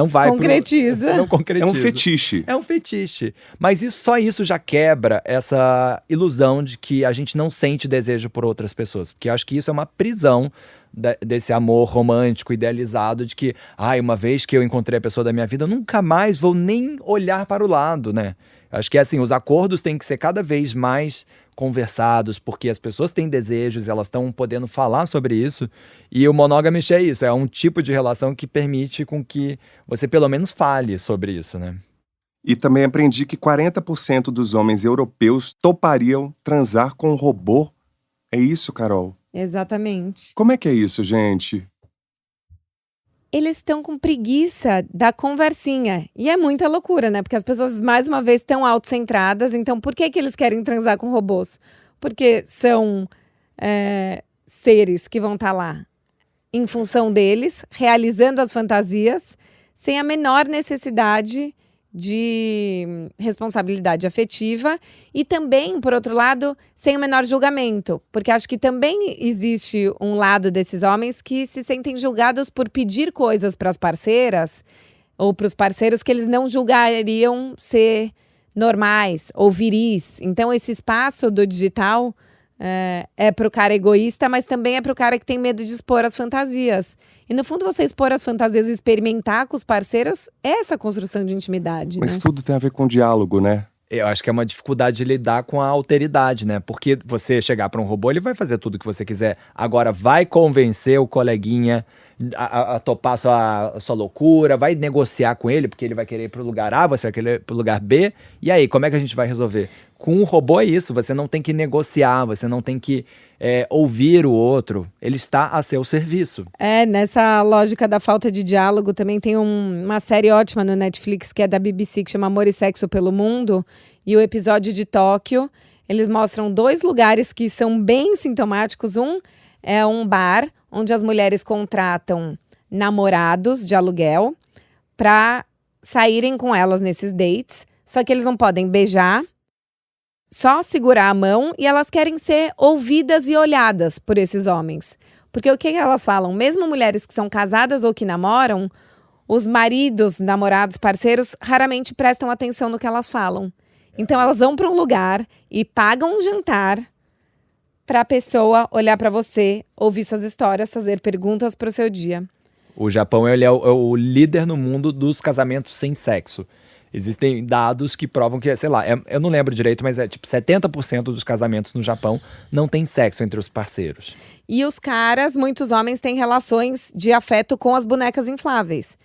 [SPEAKER 1] vai
[SPEAKER 2] concretiza.
[SPEAKER 1] Não concretiza.
[SPEAKER 3] É um fetiche.
[SPEAKER 1] É um fetiche. Mas só isso já quebra essa ilusão de que a gente não sente desejo por outras pessoas. Porque eu acho que isso é uma prisão desse amor romântico, idealizado, de que, uma vez que eu encontrei a pessoa da minha vida, eu nunca mais vou nem olhar para o lado, né? Acho que assim, os acordos têm que ser cada vez mais conversados, porque as pessoas têm desejos, elas estão podendo falar sobre isso, e o monogamish é isso, é um tipo de relação que permite com que você pelo menos fale sobre isso, né?
[SPEAKER 3] E também aprendi que 40% dos homens europeus topariam transar com um robô. É isso, Carol?
[SPEAKER 2] Exatamente.
[SPEAKER 3] Como é que é isso, gente?
[SPEAKER 2] Eles estão com preguiça da conversinha. E é muita loucura, né? Porque as pessoas, mais uma vez, estão autocentradas. Então, por que eles querem transar com robôs? Porque são seres que vão estar lá em função deles, realizando as fantasias, sem a menor necessidade de responsabilidade afetiva e também, por outro lado, sem o menor julgamento, porque acho que também existe um lado desses homens que se sentem julgados por pedir coisas para as parceiras ou para os parceiros que eles não julgariam ser normais ou viris. Então, esse espaço do digital é para o cara egoísta, mas também é para o cara que tem medo de expor as fantasias. E, no fundo, você expor as fantasias e experimentar com os parceiros é essa construção de intimidade,
[SPEAKER 3] Mas
[SPEAKER 2] né?
[SPEAKER 3] tudo tem a ver com diálogo, né?
[SPEAKER 1] Eu acho que é uma dificuldade de lidar com a alteridade, né? Porque você chegar para um robô, ele vai fazer tudo o que você quiser. Agora, vai convencer o coleguinha a topar a sua loucura, vai negociar com ele, porque ele vai querer ir pro lugar A, você vai querer ir pro lugar B. E aí, como é que a gente vai resolver? Com um robô é isso, você não tem que negociar, você não tem que ouvir o outro. Ele está a seu serviço.
[SPEAKER 2] Nessa lógica da falta de diálogo, também tem uma série ótima no Netflix, que é da BBC, que chama Amor e Sexo pelo Mundo. E o episódio de Tóquio, eles mostram 2 lugares que são bem sintomáticos. Um é um bar, onde as mulheres contratam namorados de aluguel para saírem com elas nesses dates. Só que eles não podem beijar, só segurar a mão, e elas querem ser ouvidas e olhadas por esses homens. Porque o que elas falam? Mesmo mulheres que são casadas ou que namoram, os maridos, namorados, parceiros, raramente prestam atenção no que elas falam. Então elas vão para um lugar e pagam um jantar para a pessoa olhar para você, ouvir suas histórias, fazer perguntas para o seu dia.
[SPEAKER 1] O Japão ele é o líder no mundo dos casamentos sem sexo. Existem dados que provam que, sei lá, eu não lembro direito, mas é tipo 70% dos casamentos no Japão não tem sexo entre os parceiros.
[SPEAKER 2] E os caras, muitos homens, têm relações de afeto com as bonecas infláveis.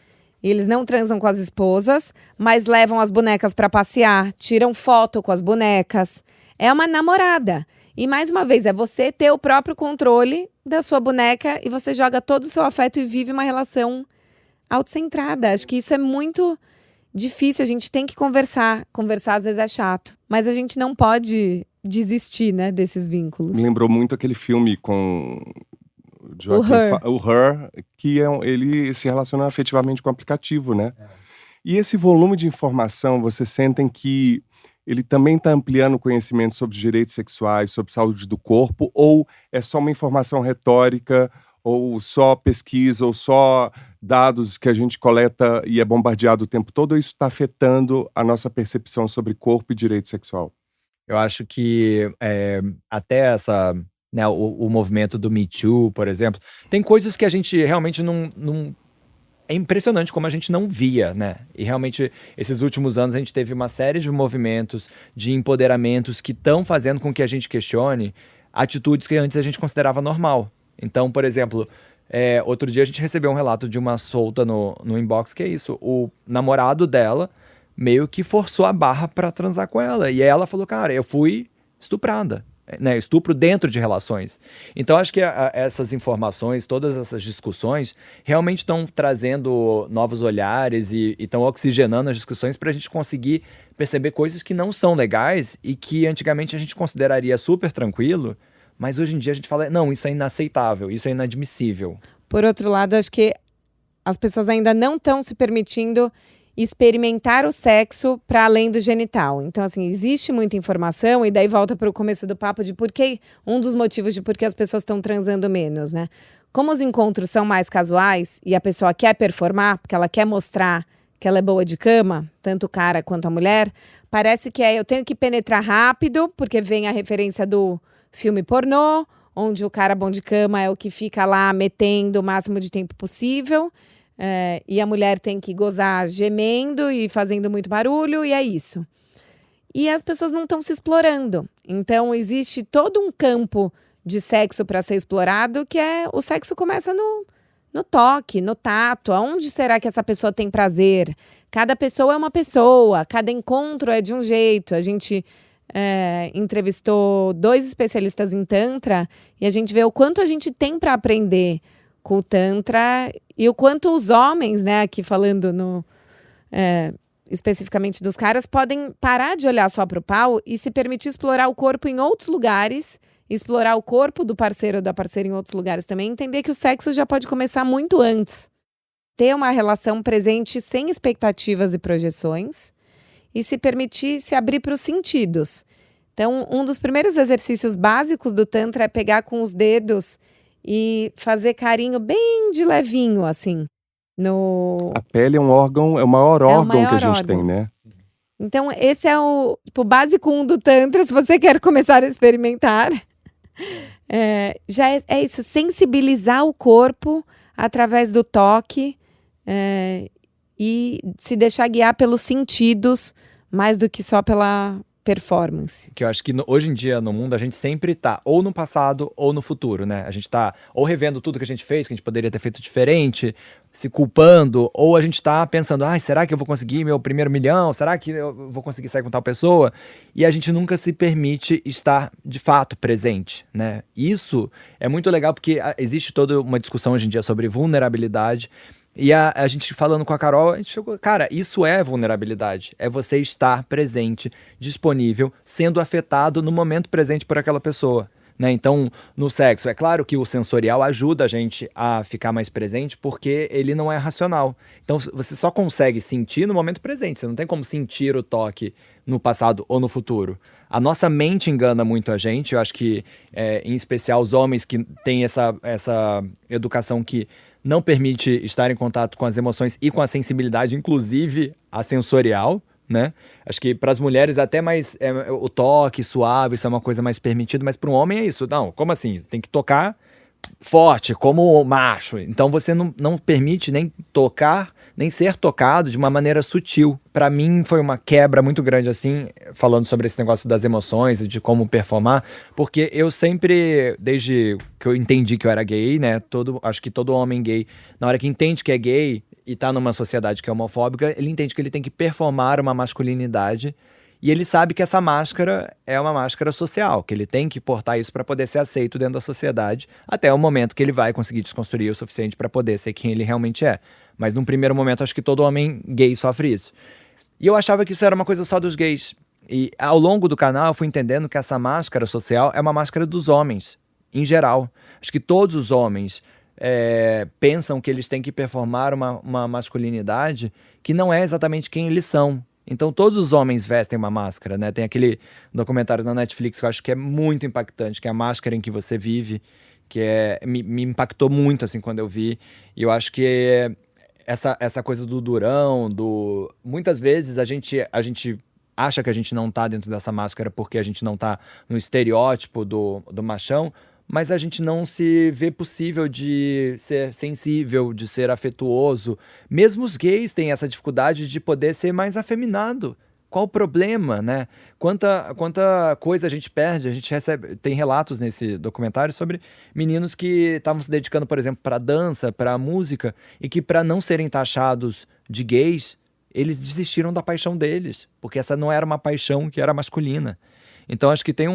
[SPEAKER 2] Eles não transam com as esposas, mas levam as bonecas para passear, tiram foto com as bonecas. É uma namorada. E, mais uma vez, é você ter o próprio controle da sua boneca e você joga todo o seu afeto e vive uma relação autocentrada. Acho que isso é muito difícil, a gente tem que conversar. Conversar às vezes é chato, mas a gente não pode desistir, né, desses vínculos.
[SPEAKER 3] Me lembrou muito aquele filme com o Her, que ele se relaciona afetivamente com o aplicativo, né? E esse volume de informação, vocês sentem que ele também está ampliando o conhecimento sobre direitos sexuais, sobre saúde do corpo, ou é só uma informação retórica, ou só pesquisa, ou só dados que a gente coleta e é bombardeado o tempo todo, ou isso está afetando a nossa percepção sobre corpo e direito sexual?
[SPEAKER 1] Eu acho que até né, o movimento do Me Too, por exemplo, tem coisas que a gente realmente não é impressionante como a gente não via, né? E realmente, esses últimos anos, a gente teve uma série de movimentos, de empoderamentos que estão fazendo com que a gente questione atitudes que antes a gente considerava normal. Então, por exemplo, outro dia a gente recebeu um relato de uma solta no inbox, que é isso. O namorado dela meio que forçou a barra pra transar com ela. E ela falou, cara, eu fui estuprada. Né, estupro dentro de relações. Então, acho que essas informações, todas essas discussões, realmente estão trazendo novos olhares e estão oxigenando as discussões para a gente conseguir perceber coisas que não são legais e que antigamente a gente consideraria super tranquilo, mas hoje em dia a gente fala, não, isso é inaceitável, isso é inadmissível.
[SPEAKER 2] Por outro lado, acho que as pessoas ainda não estão se permitindo experimentar o sexo para além do genital. Então, assim, existe muita informação e daí volta para o começo do papo de um dos motivos de por que as pessoas estão transando menos, né? Como os encontros são mais casuais e a pessoa quer performar, porque ela quer mostrar que ela é boa de cama, tanto o cara quanto a mulher, parece que eu tenho que penetrar rápido, porque vem a referência do filme pornô, onde o cara bom de cama é o que fica lá metendo o máximo de tempo possível. E a mulher tem que gozar gemendo e fazendo muito barulho, e é isso. e as pessoas não estão se explorando. Então, existe todo um campo de sexo para ser explorado, que o sexo começa no toque, no tato. Aonde será que essa pessoa tem prazer? Cada pessoa é uma pessoa, cada encontro é de um jeito. A gente entrevistou 2 especialistas em Tantra e a gente vê o quanto a gente tem para aprender com o Tantra e o quanto os homens, né, aqui falando especificamente dos caras, podem parar de olhar só para o pau e se permitir explorar o corpo em outros lugares, explorar o corpo do parceiro ou da parceira em outros lugares também, entender que o sexo já pode começar muito antes. Ter uma relação presente sem expectativas e projeções e se permitir se abrir para os sentidos. Então, um dos primeiros exercícios básicos do Tantra é pegar com os dedos e fazer carinho bem de levinho, assim.
[SPEAKER 3] A pele é um órgão, é o maior órgão que a gente
[SPEAKER 2] órgão.
[SPEAKER 3] tem, né?
[SPEAKER 2] Então, esse é o básico 1 do Tantra, se você quer começar a experimentar. Já é isso, sensibilizar o corpo através do toque e se deixar guiar pelos sentidos, mais do que só pela performance.
[SPEAKER 1] Que eu acho que hoje em dia no mundo a gente sempre tá ou no passado ou no futuro, né? A gente tá ou revendo tudo que a gente fez, que a gente poderia ter feito diferente, se culpando, ou a gente tá pensando, será que eu vou conseguir meu primeiro milhão? Será que eu vou conseguir sair com tal pessoa? E a gente nunca se permite estar de fato presente, né? Isso é muito legal porque existe toda uma discussão hoje em dia sobre vulnerabilidade. E a gente falando com a Carol, a gente chegou, cara, isso é vulnerabilidade. É você estar presente, disponível, sendo afetado no momento presente por aquela pessoa, né? Então, no sexo, é claro que o sensorial ajuda a gente a ficar mais presente porque ele não é racional. Então, você só consegue sentir no momento presente. Você não tem como sentir o toque no passado ou no futuro. A nossa mente engana muito a gente. Eu acho que, em especial, os homens que têm essa educação que não permite estar em contato com as emoções e com a sensibilidade, inclusive a sensorial, né? Acho que para as mulheres até mais o toque suave, isso é uma coisa mais permitida, mas para um homem é isso. Não, como assim? Você tem que tocar forte, como macho. Então você não permite nem tocar, nem ser tocado de uma maneira sutil. Para mim foi uma quebra muito grande, assim, falando sobre esse negócio das emoções e de como performar, porque eu sempre, desde que eu entendi que eu era gay, né, acho que todo homem gay, na hora que entende que é gay e tá numa sociedade que é homofóbica, ele entende que ele tem que performar uma masculinidade. E ele sabe que essa máscara é uma máscara social, que ele tem que portar isso para poder ser aceito dentro da sociedade, até o momento que ele vai conseguir desconstruir o suficiente para poder ser quem ele realmente é. Mas num primeiro momento, acho que todo homem gay sofre isso. E eu achava que isso era uma coisa só dos gays. E ao longo do canal eu fui entendendo que essa máscara social é uma máscara dos homens, em geral. Acho que todos os homens pensam que eles têm que performar uma masculinidade que não é exatamente quem eles são. Então todos os homens vestem uma máscara, né? Tem aquele documentário na Netflix que eu acho que é muito impactante, que é A Máscara em que Você Vive, que me impactou muito, assim, quando eu vi. E eu acho que essa coisa do durão, muitas vezes a gente acha que a gente não tá dentro dessa máscara porque a gente não tá no estereótipo do machão, mas a gente não se vê possível de ser sensível, de ser afetuoso. Mesmo os gays têm essa dificuldade de poder ser mais afeminado. Qual o problema, né? Quanta coisa a gente perde. A gente tem relatos nesse documentário sobre meninos que estavam se dedicando, por exemplo, para dança, para música, e que, para não serem taxados de gays, eles desistiram da paixão deles, porque essa não era uma paixão que era masculina. Então acho que tem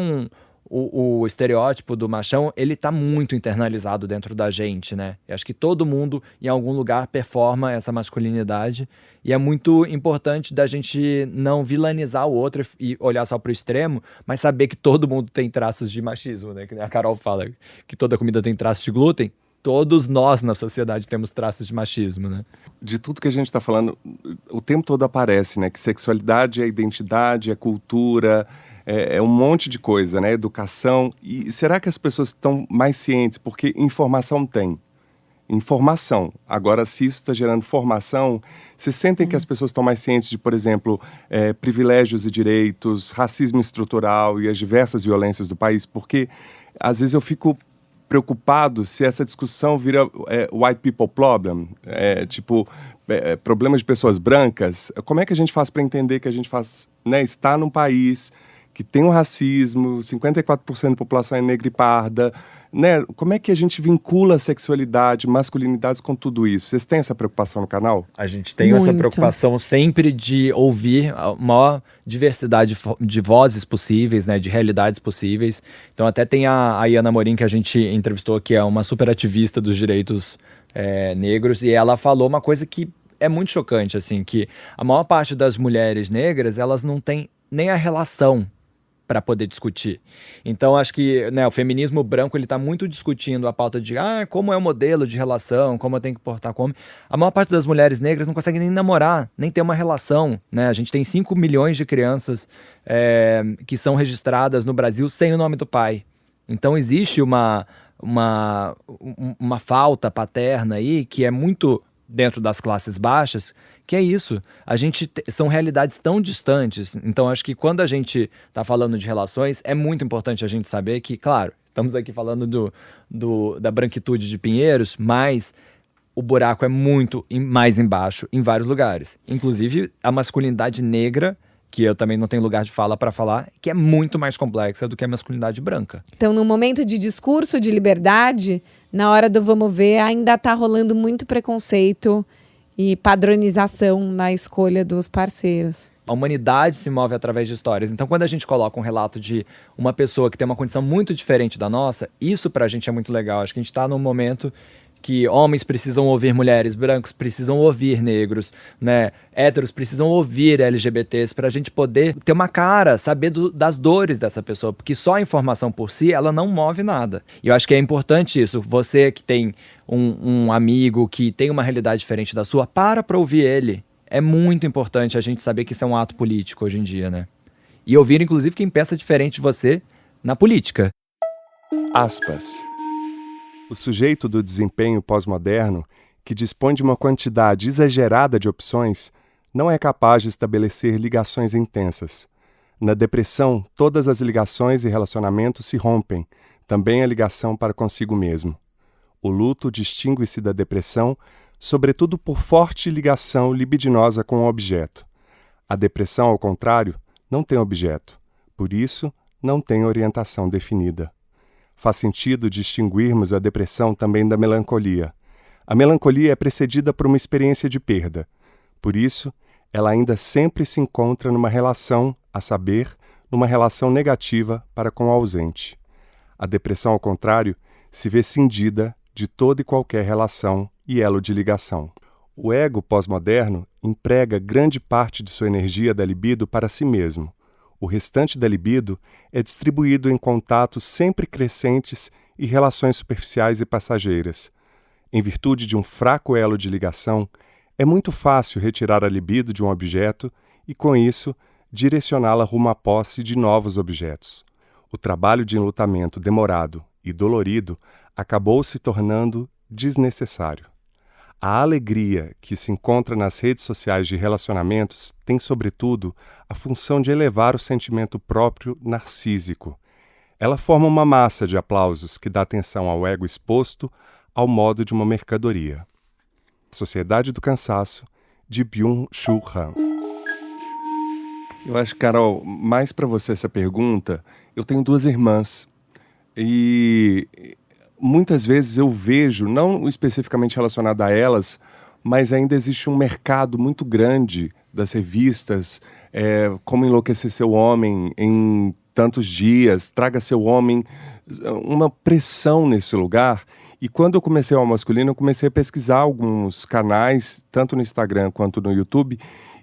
[SPEAKER 1] o estereótipo do machão, ele tá muito internalizado dentro da gente, né? Eu acho que todo mundo, em algum lugar, performa essa masculinidade, e é muito importante da gente não vilanizar o outro e olhar só pro extremo, mas saber que todo mundo tem traços de machismo, né? Que a Carol fala que toda comida tem traços de glúten. Todos nós na sociedade temos traços de machismo, né?
[SPEAKER 3] De tudo que a gente está falando, o tempo todo aparece, né? Que sexualidade é identidade, é cultura, é um monte de coisa, né? Educação. E será que as pessoas estão mais cientes? Porque informação tem. Informação. Agora, se isso está gerando formação, vocês sentem que as pessoas estão mais cientes de, por exemplo, privilégios e direitos, racismo estrutural e as diversas violências do país? Porque, às vezes, eu fico preocupado se essa discussão vira white people problem. Tipo, problemas de pessoas brancas, como é que a gente faz para entender que a gente está num país que tem um racismo, 54% da população é negra e parda, né? Como é que a gente vincula sexualidade, masculinidades com tudo isso? Vocês têm essa preocupação no canal?
[SPEAKER 1] A gente tem essa preocupação sempre de ouvir a maior diversidade de vozes possíveis, né, de realidades possíveis. Então até tem a Iana Morim, que a gente entrevistou, que é uma super ativista dos direitos negros, e ela falou uma coisa que é muito chocante, assim, que a maior parte das mulheres negras, elas não têm nem a relação para poder discutir. Então, acho que, né, o feminismo branco, ele está muito discutindo a pauta de como é o modelo de relação, como eu tenho que portar como. A maior parte das mulheres negras não consegue nem namorar, nem ter uma relação, né? A gente tem 5 milhões de crianças que são registradas no Brasil sem o nome do pai. Então, existe uma falta paterna aí que é muito dentro das classes baixas, que é isso. São realidades tão distantes. Então, acho que quando a gente está falando de relações, é muito importante a gente saber que, claro, estamos aqui falando da branquitude de Pinheiros, mas o buraco é muito mais embaixo em vários lugares. Inclusive, a masculinidade negra, que eu também não tenho lugar de fala para falar, que é muito mais complexa do que a masculinidade branca.
[SPEAKER 2] Então, no momento de discurso de liberdade, na hora do vamos ver, ainda está rolando muito preconceito e padronização na escolha dos parceiros.
[SPEAKER 1] A humanidade se move através de histórias. Então, quando a gente coloca um relato de uma pessoa que tem uma condição muito diferente da nossa, isso pra gente é muito legal. Acho que a gente tá num momento que homens precisam ouvir mulheres, brancos precisam ouvir negros, né? Héteros precisam ouvir LGBTs pra gente poder ter uma cara, saber das dores dessa pessoa, porque só a informação por si, ela não move nada. E eu acho que é importante isso. Você que tem um amigo que tem uma realidade diferente da sua, para ouvir ele. É muito importante a gente saber que isso é um ato político hoje em dia, né? E ouvir, inclusive, quem pensa diferente de você na política.
[SPEAKER 3] Aspas. O sujeito do desempenho pós-moderno, que dispõe de uma quantidade exagerada de opções, não é capaz de estabelecer ligações intensas. Na depressão, todas as ligações e relacionamentos se rompem, também a ligação para consigo mesmo. O luto distingue-se da depressão, sobretudo por forte ligação libidinosa com o objeto. A depressão, ao contrário, não tem objeto, por isso, não tem orientação definida. Faz sentido distinguirmos a depressão também da melancolia. A melancolia é precedida por uma experiência de perda. Por isso, ela ainda sempre se encontra numa relação, a saber, numa relação negativa para com o ausente. A depressão, ao contrário, se vê cindida de toda e qualquer relação e elo de ligação. O ego pós-moderno emprega grande parte de sua energia da libido para si mesmo. O restante da libido é distribuído em contatos sempre crescentes e relações superficiais e passageiras. Em virtude de um fraco elo de ligação, é muito fácil retirar a libido de um objeto e, com isso, direcioná-la rumo à posse de novos objetos. O trabalho de enlutamento demorado e dolorido acabou se tornando desnecessário. A alegria que se encontra nas redes sociais de relacionamentos tem, sobretudo, a função de elevar o sentimento próprio narcísico. Ela forma uma massa de aplausos que dá atenção ao ego exposto ao modo de uma mercadoria. Sociedade do Cansaço, de Byung-Chul Han. Eu acho, Carol, mais para você essa pergunta, eu tenho 2 irmãs e muitas vezes eu vejo, não especificamente relacionado a elas, mas ainda existe um mercado muito grande das revistas, Como Enlouquecer Seu Homem em tantos dias, Traga Seu Homem, uma pressão nesse lugar. E quando eu comecei ao masculino, eu comecei a pesquisar alguns canais, tanto no Instagram quanto no YouTube,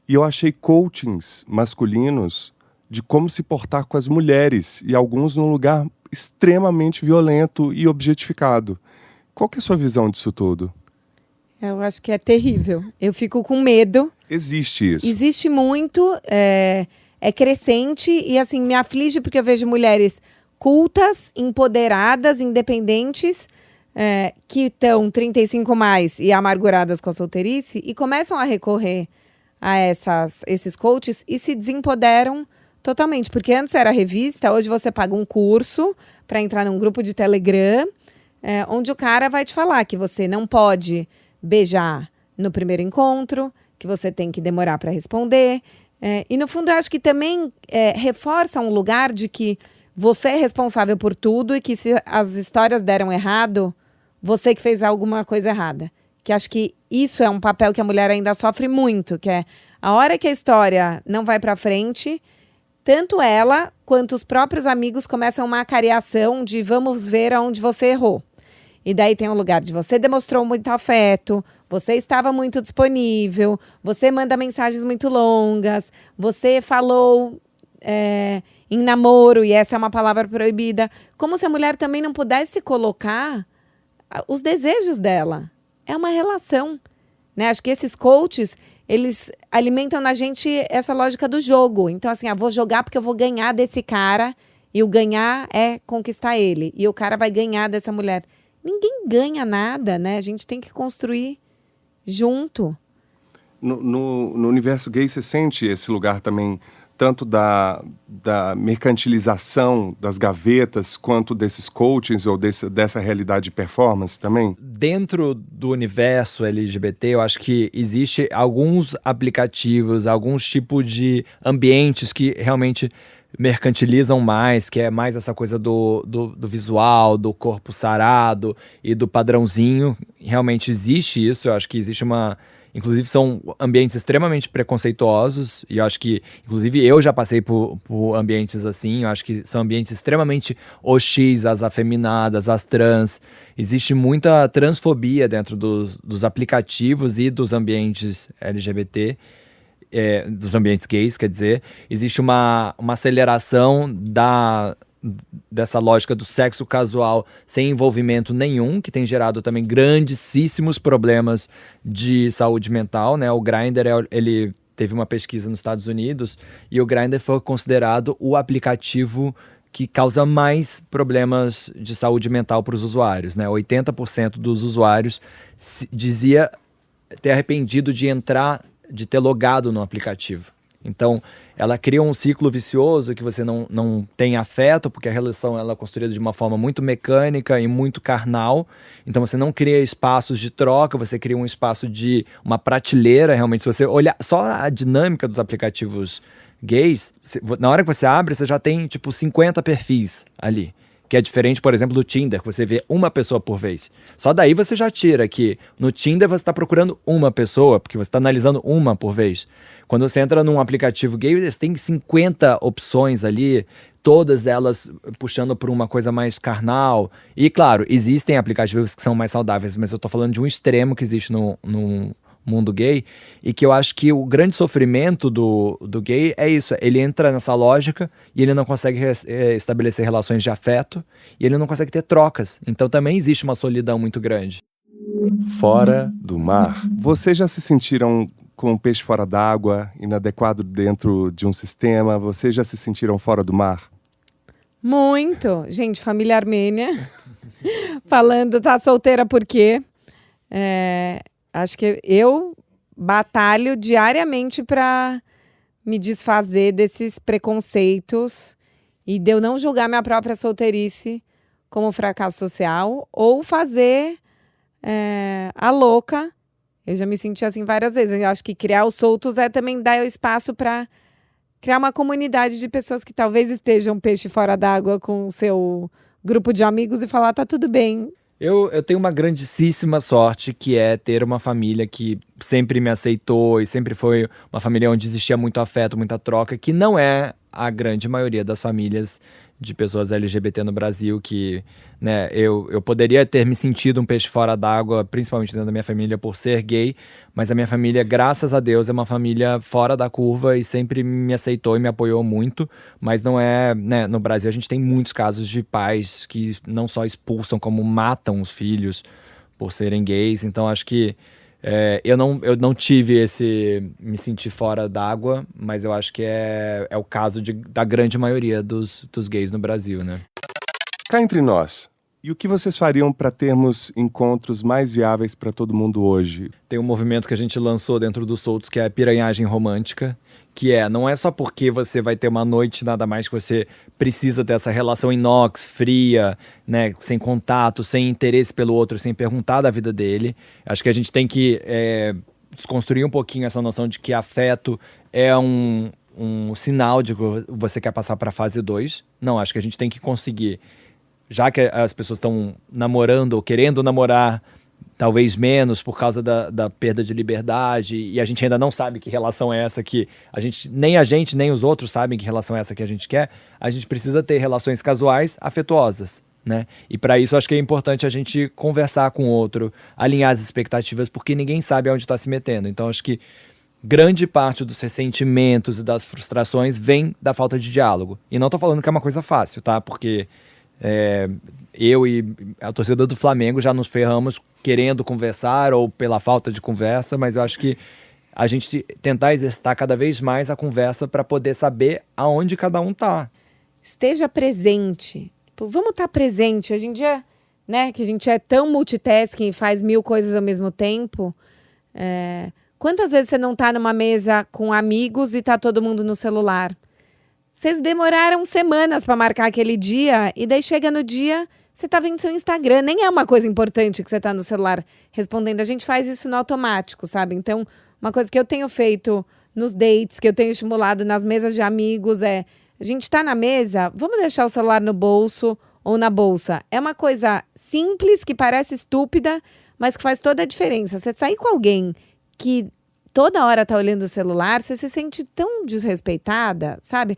[SPEAKER 3] e eu achei coachings masculinos de como se portar com as mulheres, e alguns num lugar extremamente violento e objetificado. Qual que é a sua visão disso tudo?
[SPEAKER 2] Eu acho que é terrível. Eu fico com medo.
[SPEAKER 3] Existe isso.
[SPEAKER 2] Existe muito, é crescente e assim, me aflige porque eu vejo mulheres cultas, empoderadas, independentes, que estão 35 mais e amarguradas com a solteirice e começam a recorrer a esses coaches e se desempoderam totalmente, porque antes era revista, hoje você paga um curso para entrar num grupo de Telegram, onde o cara vai te falar que você não pode beijar no primeiro encontro, que você tem que demorar para responder. E no fundo eu acho que também reforça um lugar de que você é responsável por tudo e que se as histórias deram errado, você que fez alguma coisa errada. Que acho que isso é um papel que a mulher ainda sofre muito, que é a hora que a história não vai para frente, tanto ela quanto os próprios amigos começam uma cariação de vamos ver aonde você errou. E daí tem um lugar de você demonstrou muito afeto, você estava muito disponível, você manda mensagens muito longas, você falou em namoro, e essa é uma palavra proibida. Como se a mulher também não pudesse colocar os desejos dela. É uma relação, né? Acho que esses coaches, eles alimentam na gente essa lógica do jogo. Então, assim, vou jogar porque eu vou ganhar desse cara, e o ganhar é conquistar ele. E o cara vai ganhar dessa mulher. Ninguém ganha nada, né? A gente tem que construir junto.
[SPEAKER 3] No universo gay, você sente esse lugar também, tanto da mercantilização das gavetas, quanto desses coachings ou dessa realidade de performance também?
[SPEAKER 1] Dentro do universo LGBT, eu acho que existe alguns aplicativos, alguns tipos de ambientes que realmente mercantilizam mais, que é mais essa coisa do visual, do corpo sarado e do padrãozinho. Realmente existe isso, eu acho que existe uma... Inclusive são ambientes extremamente preconceituosos, e eu acho que, inclusive, eu já passei por ambientes assim. Eu acho que são ambientes extremamente hostis às afeminadas, às trans. Existe muita transfobia dentro dos aplicativos e dos ambientes LGBT, dos ambientes gays, quer dizer. Existe uma aceleração dessa lógica do sexo casual sem envolvimento nenhum, que tem gerado também grandíssimos problemas de saúde mental, né? O Grindr, ele teve uma pesquisa nos Estados Unidos, e o Grindr foi considerado o aplicativo que causa mais problemas de saúde mental para os usuários, né? 80% dos usuários dizia ter arrependido de ter logado no aplicativo. Então, ela cria um ciclo vicioso que você não tem afeto, porque a relação ela é construída de uma forma muito mecânica e muito carnal. Então, você não cria espaços de troca, você cria um espaço de uma prateleira, realmente. Se você olhar só a dinâmica dos aplicativos gays, na hora que você abre, você já tem, 50 perfis ali. Que é diferente, por exemplo, do Tinder, que você vê uma pessoa por vez. Só daí você já tira que no Tinder você está procurando uma pessoa, porque você está analisando uma por vez. Quando você entra num aplicativo gay, você tem 50 opções ali, todas elas puxando por uma coisa mais carnal. E, claro, existem aplicativos que são mais saudáveis, mas eu tô falando de um extremo que existe no mundo gay, e que eu acho que o grande sofrimento do gay é isso. Ele entra nessa lógica e ele não consegue estabelecer relações de afeto, e ele não consegue ter trocas. Então também existe uma solidão muito grande.
[SPEAKER 3] Fora do mar. Vocês já se sentiram com um peixe fora d'água, inadequado dentro de um sistema? Vocês já se sentiram fora do mar?
[SPEAKER 2] Muito. Gente, família armênia. Falando, tá solteira por quê? Acho que eu batalho diariamente para me desfazer desses preconceitos e de eu não julgar minha própria solteirice como fracasso social, ou fazer a louca. Eu já me senti assim várias vezes. Eu acho que criar os soltos também dar espaço para criar uma comunidade de pessoas que talvez estejam peixe fora d'água com o seu grupo de amigos e falar, tá tudo bem.
[SPEAKER 1] Eu tenho uma grandíssima sorte, que é ter uma família que sempre me aceitou e sempre foi uma família onde existia muito afeto, muita troca, que não é a grande maioria das famílias de pessoas LGBT no Brasil, que, né, eu poderia ter me sentido um peixe fora d'água, principalmente dentro da minha família, por ser gay, mas a minha família, graças a Deus, é uma família fora da curva e sempre me aceitou e me apoiou muito, mas não é, né, no Brasil a gente tem muitos casos de pais que não só expulsam, como matam os filhos por serem gays. Então acho que eu não tive me sentir fora d'água, mas eu acho que é o caso da grande maioria dos gays no Brasil, né?
[SPEAKER 3] Cá entre nós, E o que vocês fariam para termos encontros mais viáveis para todo mundo hoje?
[SPEAKER 1] Tem um movimento que a gente lançou dentro do Soltos, que é a piranhagem romântica, não é só porque você vai ter uma noite nada mais que você precisa dessa relação inox, fria, né, sem contato, sem interesse pelo outro, sem perguntar da vida dele. Acho que a gente tem que desconstruir um pouquinho essa noção de que afeto é um sinal de que você quer passar para a fase 2. Não, acho que a gente tem que conseguir, já que as pessoas estão namorando ou querendo namorar, talvez menos por causa da perda de liberdade, e a gente ainda não sabe que relação é essa que nem a gente, nem os outros sabem que relação é essa que a gente quer, a gente precisa ter relações casuais afetuosas, né? E para isso acho que é importante a gente conversar com o outro, alinhar as expectativas, porque ninguém sabe aonde está se metendo. Então acho que grande parte dos ressentimentos e das frustrações vem da falta de diálogo. E não tô falando que é uma coisa fácil, tá? Porque eu e a torcida do Flamengo já nos ferramos querendo conversar ou pela falta de conversa, mas eu acho que a gente tentar exercitar cada vez mais a conversa para poder saber aonde cada um tá.
[SPEAKER 2] Esteja presente. Vamos estar presente. Hoje em dia, né, que a gente é tão multitasking e faz 1000 coisas ao mesmo tempo. Quantas vezes você não tá numa mesa com amigos e tá todo mundo no celular? Vocês demoraram semanas para marcar aquele dia e daí chega no dia, você tá vendo seu Instagram. Nem é uma coisa importante que você tá no celular respondendo. A gente faz isso no automático, sabe? Então, uma coisa que eu tenho feito nos dates, que eu tenho estimulado nas mesas de amigos a gente tá na mesa, vamos deixar o celular no bolso ou na bolsa. É uma coisa simples, que parece estúpida, mas que faz toda a diferença. Você sair com alguém que toda hora tá olhando o celular, você se sente tão desrespeitada, sabe?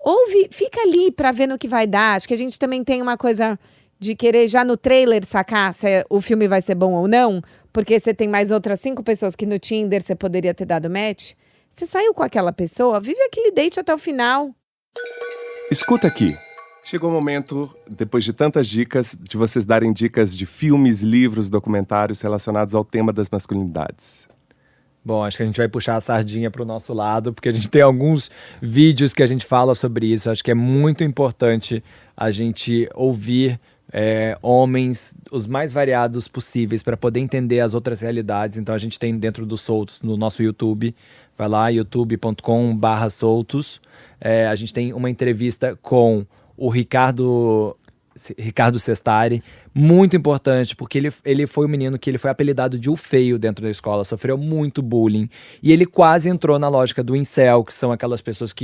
[SPEAKER 2] Ouve, fica ali pra ver no que vai dar. Acho que a gente também tem uma coisa de querer já no trailer sacar se o filme vai ser bom ou não, porque você tem mais outras 5 pessoas que no Tinder você poderia ter dado match. Você saiu com aquela pessoa, vive aquele date até o final.
[SPEAKER 3] Escuta aqui. Chegou o momento, depois de tantas dicas, de vocês darem dicas de filmes, livros, documentários relacionados ao tema das masculinidades.
[SPEAKER 1] Bom, acho que a gente vai puxar a sardinha para o nosso lado, porque a gente tem alguns vídeos que a gente fala sobre isso. Acho que é muito importante a gente ouvir homens os mais variados possíveis para poder entender as outras realidades. Então a gente tem dentro do Soltos no nosso YouTube, vai lá, youtube.com/soltos. A gente tem uma entrevista com o Ricardo Sestari, muito importante, porque ele foi um menino que ele foi apelidado de o feio dentro da escola, sofreu muito bullying, e ele quase entrou na lógica do incel, que são aquelas pessoas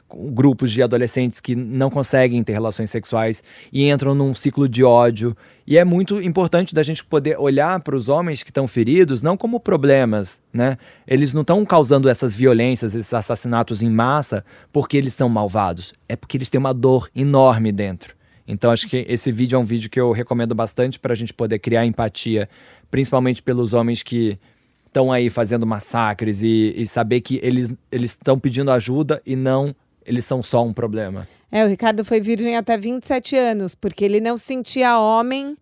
[SPEAKER 1] grupos de adolescentes que não conseguem ter relações sexuais e entram num ciclo de ódio. E é muito importante da gente poder olhar para os homens que estão feridos não como problemas, né? Eles não estão causando essas violências, esses assassinatos em massa porque eles são malvados, é porque eles têm uma dor enorme dentro. Então acho que esse vídeo é um vídeo que eu recomendo bastante para a gente poder criar empatia, principalmente pelos homens que estão aí fazendo massacres e saber que eles estão pedindo ajuda e não eles são só um problema.
[SPEAKER 2] O Ricardo foi virgem até 27 anos, porque ele não se sentia homem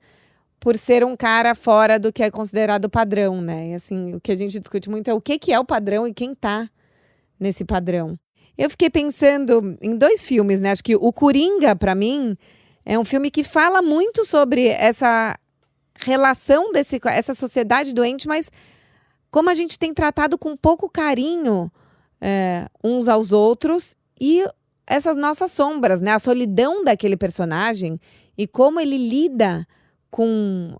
[SPEAKER 2] por ser um cara fora do que é considerado padrão, né? E assim, o que a gente discute muito é o que é o padrão e quem tá nesse padrão. Eu fiquei pensando em 2 filmes, né? Acho que o Coringa, para mim, é um filme que fala muito sobre essa relação essa sociedade doente, mas como a gente tem tratado com pouco carinho uns aos outros e essas nossas sombras, né? A solidão daquele personagem e como ele lida com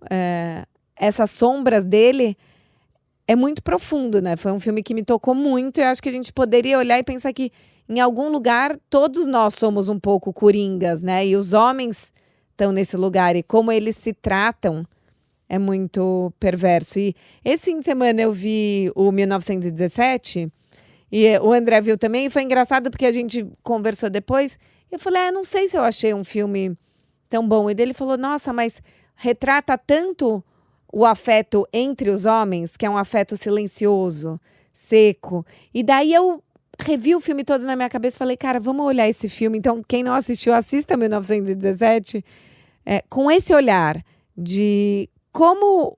[SPEAKER 2] essas sombras dele é muito profundo, né? Foi um filme que me tocou muito e eu acho que a gente poderia olhar e pensar que em algum lugar todos nós somos um pouco coringas, né? E os homens estão nesse lugar e como eles se tratam é muito perverso. E esse fim de semana eu vi o 1917 e o André viu também e foi engraçado porque a gente conversou depois e eu falei, não sei se eu achei um filme tão bom. E ele falou, nossa, mas retrata tanto o afeto entre os homens, que é um afeto silencioso, seco. E daí eu revi o filme todo na minha cabeça e falei, cara, vamos olhar esse filme. Então, quem não assistiu, assista 1917 com esse olhar de como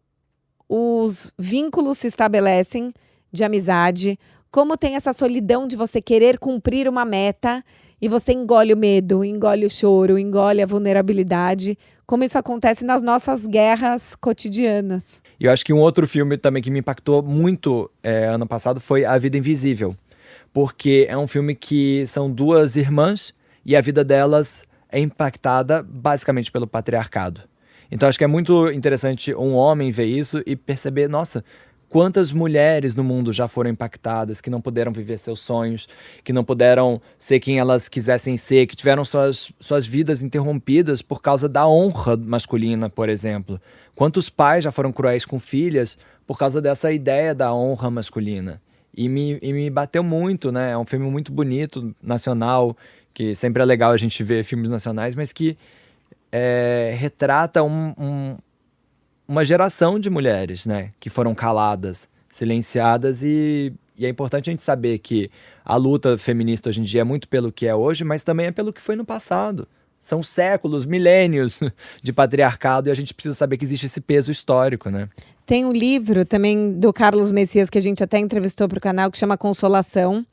[SPEAKER 2] os vínculos se estabelecem de amizade, como tem essa solidão de você querer cumprir uma meta e você engole o medo, engole o choro, engole a vulnerabilidade, como isso acontece nas nossas guerras cotidianas.
[SPEAKER 1] E eu acho que um outro filme também que me impactou muito ano passado foi A Vida Invisível. Porque é um filme que são duas irmãs e a vida delas é impactada basicamente pelo patriarcado. Então acho que é muito interessante um homem ver isso e perceber, nossa, quantas mulheres no mundo já foram impactadas, que não puderam viver seus sonhos, que não puderam ser quem elas quisessem ser, que tiveram suas vidas interrompidas por causa da honra masculina, por exemplo. Quantos pais já foram cruéis com filhas por causa dessa ideia da honra masculina? E me bateu muito, né? É um filme muito bonito, nacional, que sempre é legal a gente ver filmes nacionais, mas que retrata uma geração de mulheres, né? Que foram caladas, silenciadas, e é importante a gente saber que a luta feminista hoje em dia é muito pelo que é hoje, mas também é pelo que foi no passado. São séculos, milênios de patriarcado, e a gente precisa saber que existe esse peso histórico, né?
[SPEAKER 2] Tem um livro também do Carlos Messias, que a gente até entrevistou para o canal, que chama Consolação,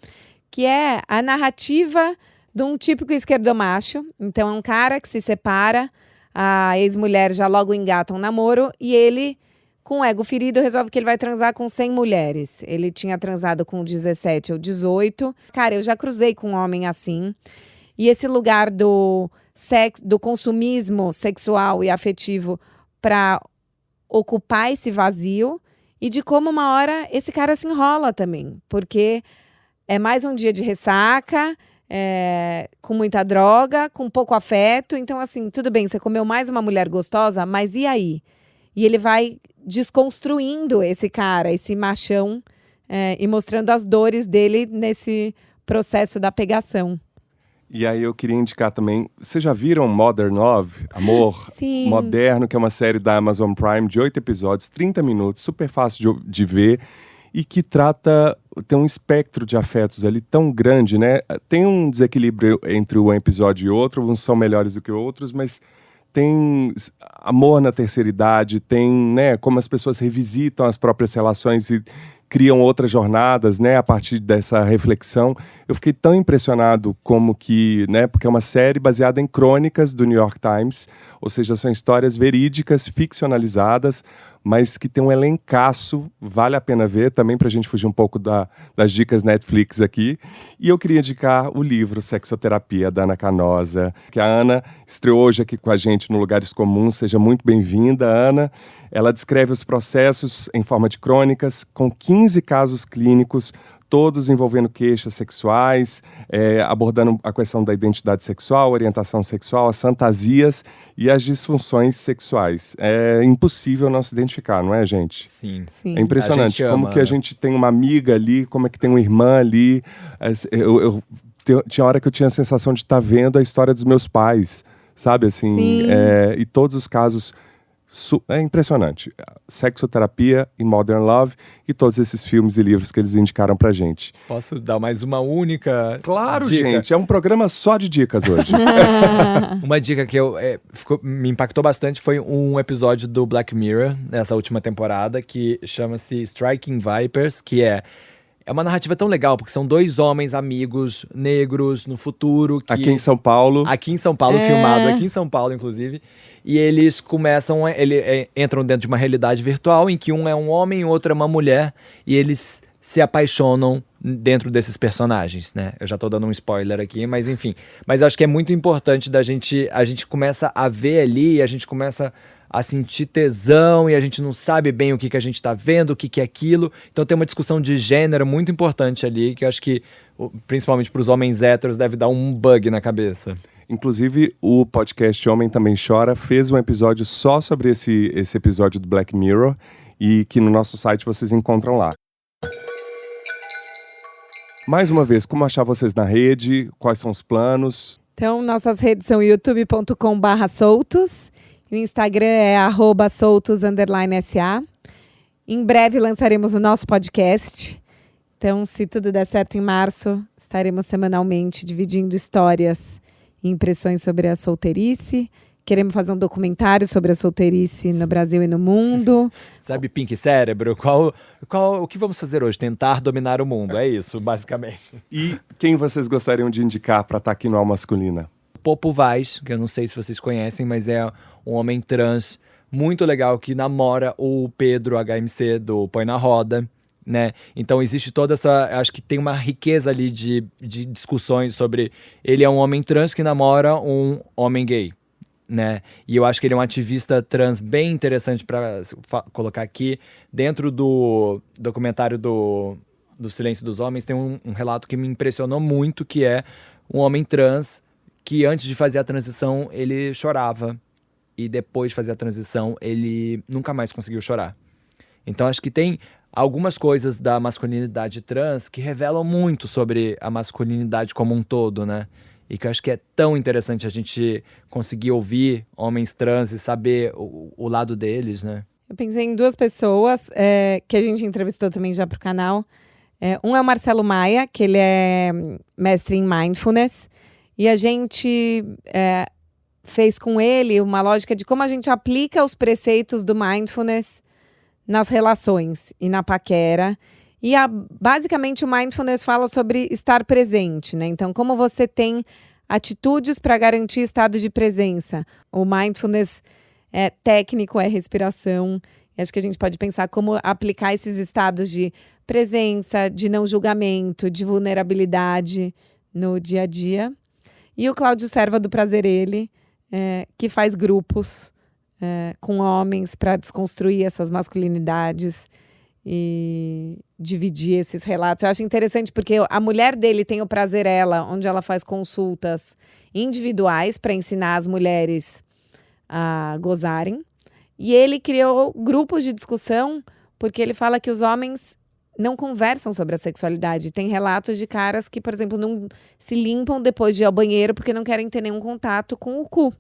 [SPEAKER 2] que é a narrativa de um típico esquerdomacho. Então é um cara que se separa, a ex-mulher já logo engata um namoro, e ele, com o ego ferido, resolve que ele vai transar com 100 mulheres. Ele tinha transado com 17 ou 18. Cara, eu já cruzei com um homem assim. E esse lugar do consumismo sexual e afetivo para ocupar esse vazio, e de como uma hora esse cara se enrola também, porque é mais um dia de ressaca, com muita droga, com pouco afeto. Então assim, tudo bem, você comeu mais uma mulher gostosa, mas e aí? E ele vai desconstruindo esse cara, esse machão, e mostrando as dores dele nesse processo da pegação.
[SPEAKER 3] E aí eu queria indicar também, vocês já viram Modern Love? Amor
[SPEAKER 2] Sim.
[SPEAKER 3] Moderno, que é uma série da Amazon Prime de 8 episódios, 30 minutos, super fácil de ver, e que tem um espectro de afetos ali tão grande, né? Tem um desequilíbrio entre um episódio e outro, uns são melhores do que outros, mas tem amor na terceira idade, tem, né, como as pessoas revisitam as próprias relações e criam outras jornadas, né, a partir dessa reflexão. Eu fiquei tão impressionado como que, né, porque é uma série baseada em crônicas do New York Times, ou seja, são histórias verídicas, ficcionalizadas, mas que tem um elencaço, vale a pena ver, também pra gente fugir um pouco das dicas Netflix aqui. E eu queria indicar o livro Sexoterapia, da Ana Canosa, que a Ana estreou hoje aqui com a gente no Lugares Comuns. Seja muito bem-vinda, Ana. Ela descreve os processos em forma de crônicas, com 15 casos clínicos, todos envolvendo queixas sexuais, abordando a questão da identidade sexual, orientação sexual, as fantasias e as disfunções sexuais. É impossível não se identificar, não é, gente?
[SPEAKER 1] Sim.
[SPEAKER 2] Sim.
[SPEAKER 3] É impressionante como que a gente tem uma amiga ali, como é que tem uma irmã ali. Tinha hora que eu tinha a sensação de estar vendo a história dos meus pais, sabe? Assim,
[SPEAKER 2] Sim.
[SPEAKER 3] E todos os casos... É impressionante. Sexoterapia e Modern Love e todos esses filmes e livros que eles indicaram pra gente.
[SPEAKER 1] Posso dar mais uma única
[SPEAKER 3] Claro,
[SPEAKER 1] dica?
[SPEAKER 3] gente. É um programa só de dicas hoje.
[SPEAKER 1] Uma dica que me impactou bastante foi um episódio do Black Mirror, nessa última temporada, que chama-se Striking Vipers, que é uma narrativa tão legal, porque são dois homens amigos negros no futuro.
[SPEAKER 3] Aqui em São Paulo.
[SPEAKER 1] Aqui em São Paulo, filmado aqui em São Paulo, inclusive. E eles entram dentro de uma realidade virtual em que um é um homem e o outro é uma mulher. E eles se apaixonam dentro desses personagens, né? Eu já tô dando um spoiler aqui, mas enfim. Mas eu acho que é muito importante a gente começa a ver ali, a gente começa a sentir tesão e a gente não sabe bem o que a gente tá vendo, o que é aquilo. Então tem uma discussão de gênero muito importante ali, que eu acho que, principalmente para os homens héteros, deve dar um bug na cabeça.
[SPEAKER 3] Inclusive, o podcast Homem Também Chora fez um episódio só sobre esse episódio do Black Mirror e que no nosso site vocês encontram lá. Mais uma vez, como achar vocês na rede? Quais são os planos?
[SPEAKER 2] Então, nossas redes são youtube.com/soltos. O Instagram é @soltos_sa. Em breve lançaremos o nosso podcast. Então, se tudo der certo em março, estaremos semanalmente dividindo histórias e impressões sobre a solteirice. Queremos fazer um documentário sobre a solteirice no Brasil e no mundo.
[SPEAKER 1] Sabe, Pink Cérebro? O que vamos fazer hoje? Tentar dominar o mundo. É isso, basicamente.
[SPEAKER 3] E quem vocês gostariam de indicar para estar aqui no Alma Masculina?
[SPEAKER 1] Popo Vaz, que eu não sei se vocês conhecem, mas é um homem trans muito legal que namora o Pedro HMC do Põe na Roda, né? Então existe toda essa... Acho que tem uma riqueza ali de discussões sobre... Ele é um homem trans que namora um homem gay, né? E eu acho que ele é um ativista trans bem interessante para colocar aqui. Dentro do documentário do Silêncio dos Homens tem um relato que me impressionou muito, que é um homem trans que antes de fazer a transição ele chorava e depois de fazer a transição ele nunca mais conseguiu chorar. Então acho que tem algumas coisas da masculinidade trans que revelam muito sobre a masculinidade como um todo, né? E que eu acho que é tão interessante a gente conseguir ouvir homens trans e saber o lado deles, né?
[SPEAKER 2] Eu pensei em duas pessoas que a gente entrevistou também já pro canal. Um é o Marcelo Maia, que ele é mestre em Mindfulness. E a gente fez com ele uma lógica de como a gente aplica os preceitos do Mindfulness nas relações e na paquera. E basicamente o Mindfulness fala sobre estar presente, né? Então, como você tem atitudes para garantir estado de presença. O Mindfulness técnico é respiração. E acho que a gente pode pensar como aplicar esses estados de presença, de não julgamento, de vulnerabilidade no dia a dia. E o Cláudio Serva do Prazer Ele, que faz grupos com homens para desconstruir essas masculinidades e dividir esses relatos. Eu acho interessante porque a mulher dele tem o Prazer Ela, onde ela faz consultas individuais para ensinar as mulheres a gozarem. E ele criou grupos de discussão porque ele fala que os homens não conversam sobre a sexualidade. Tem relatos de caras que, por exemplo, não se limpam depois de ir ao banheiro porque não querem ter nenhum contato com o cu.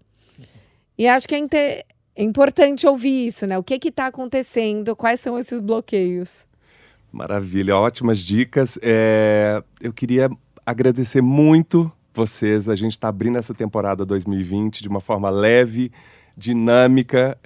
[SPEAKER 2] E acho que é importante ouvir isso, né? O que está acontecendo? Quais são esses bloqueios?
[SPEAKER 3] Maravilha, ótimas dicas. Eu queria agradecer muito vocês. A gente está abrindo essa temporada 2020 de uma forma leve, dinâmica.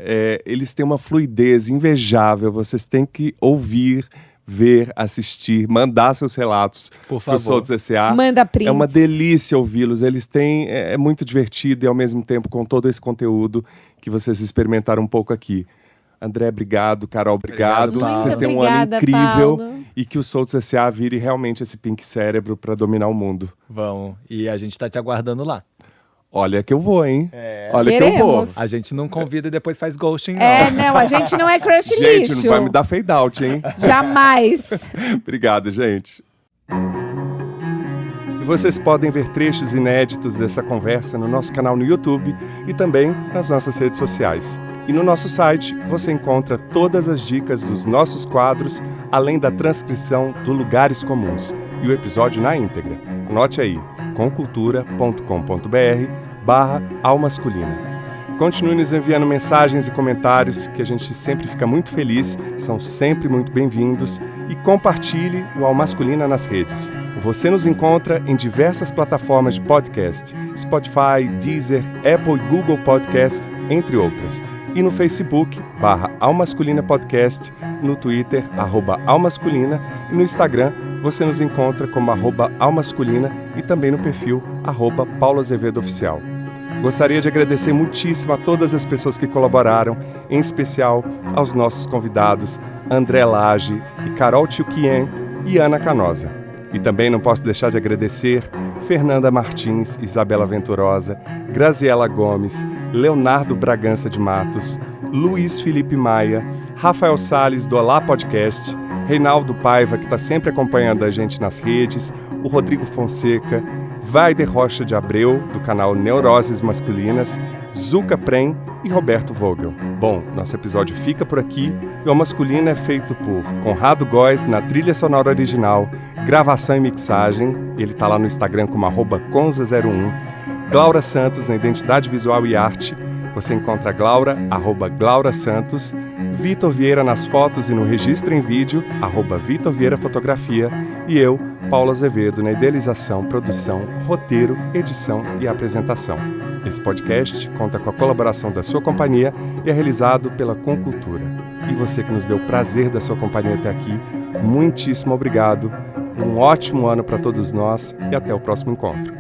[SPEAKER 3] Eles têm uma fluidez invejável. Vocês têm que ouvir, ver, assistir, mandar seus relatos para o Soltos S.A.
[SPEAKER 2] Manda prints.
[SPEAKER 3] É uma delícia ouvi-los. Eles têm... É muito divertido e, ao mesmo tempo, com todo esse conteúdo que vocês experimentaram um pouco aqui. André, obrigado. Carol, obrigado. Vocês têm um ano incrível.
[SPEAKER 2] Paulo.
[SPEAKER 3] E que o Soltos S.A. vire realmente esse pink cérebro para dominar o mundo.
[SPEAKER 1] Vamos. E a gente tá te aguardando lá.
[SPEAKER 3] Olha que eu vou, hein? Olha
[SPEAKER 2] Queremos.
[SPEAKER 3] que eu vou.
[SPEAKER 1] A gente não convida e depois faz ghosting, não.
[SPEAKER 2] Não, a gente não é crush
[SPEAKER 3] Gente,
[SPEAKER 2] lixo.
[SPEAKER 3] não vai me dar fade out, hein?
[SPEAKER 2] Jamais.
[SPEAKER 3] Obrigado, gente. E vocês podem ver trechos inéditos dessa conversa no nosso canal no YouTube e também nas nossas redes sociais. E no nosso site você encontra todas as dicas dos nossos quadros, além da transcrição do Lugares Comuns e o episódio na íntegra. Anote aí, comcultura.com.br/almasculina. Continue nos enviando mensagens e comentários, que a gente sempre fica muito feliz, são sempre muito bem-vindos. E compartilhe o Almasculina nas redes. Você nos encontra em diversas plataformas de podcast, Spotify, Deezer, Apple e Google Podcast, entre outras. E no Facebook, /Almasculina Podcast, no Twitter, @Almasculina, e no Instagram você nos encontra como @Almasculina e também no perfil @Paulo Azevedo Oficial. Gostaria de agradecer muitíssimo a todas as pessoas que colaboraram, em especial aos nossos convidados André Lage e Carol Tchuquien e Ana Canosa. E também não posso deixar de agradecer Fernanda Martins, Isabela Venturosa, Graziela Gomes, Leonardo Bragança de Matos, Luiz Felipe Maia, Rafael Salles do Olá Podcast, Reinaldo Paiva, que está sempre acompanhando a gente nas redes, o Rodrigo Fonseca, Vaider Rocha de Abreu, do canal Neuroses Masculinas, Zuka Prem e Roberto Vogel. Bom, nosso episódio fica por aqui. E o Masculino é feito por Conrado Góes na trilha sonora original, gravação e mixagem. Ele está lá no Instagram como @conza01. Glaura Santos na identidade visual e arte. Você encontra a Glaura, @Glaura Santos. Vitor Vieira nas fotos e no registro em vídeo, @Vitor Vieira Fotografia. E eu, Paulo Azevedo, na idealização, produção, roteiro, edição e apresentação. Esse podcast conta com a colaboração da sua companhia e é realizado pela Comcultura. E você que nos deu o prazer da sua companhia até aqui, muitíssimo obrigado. Um ótimo ano para todos nós e até o próximo encontro.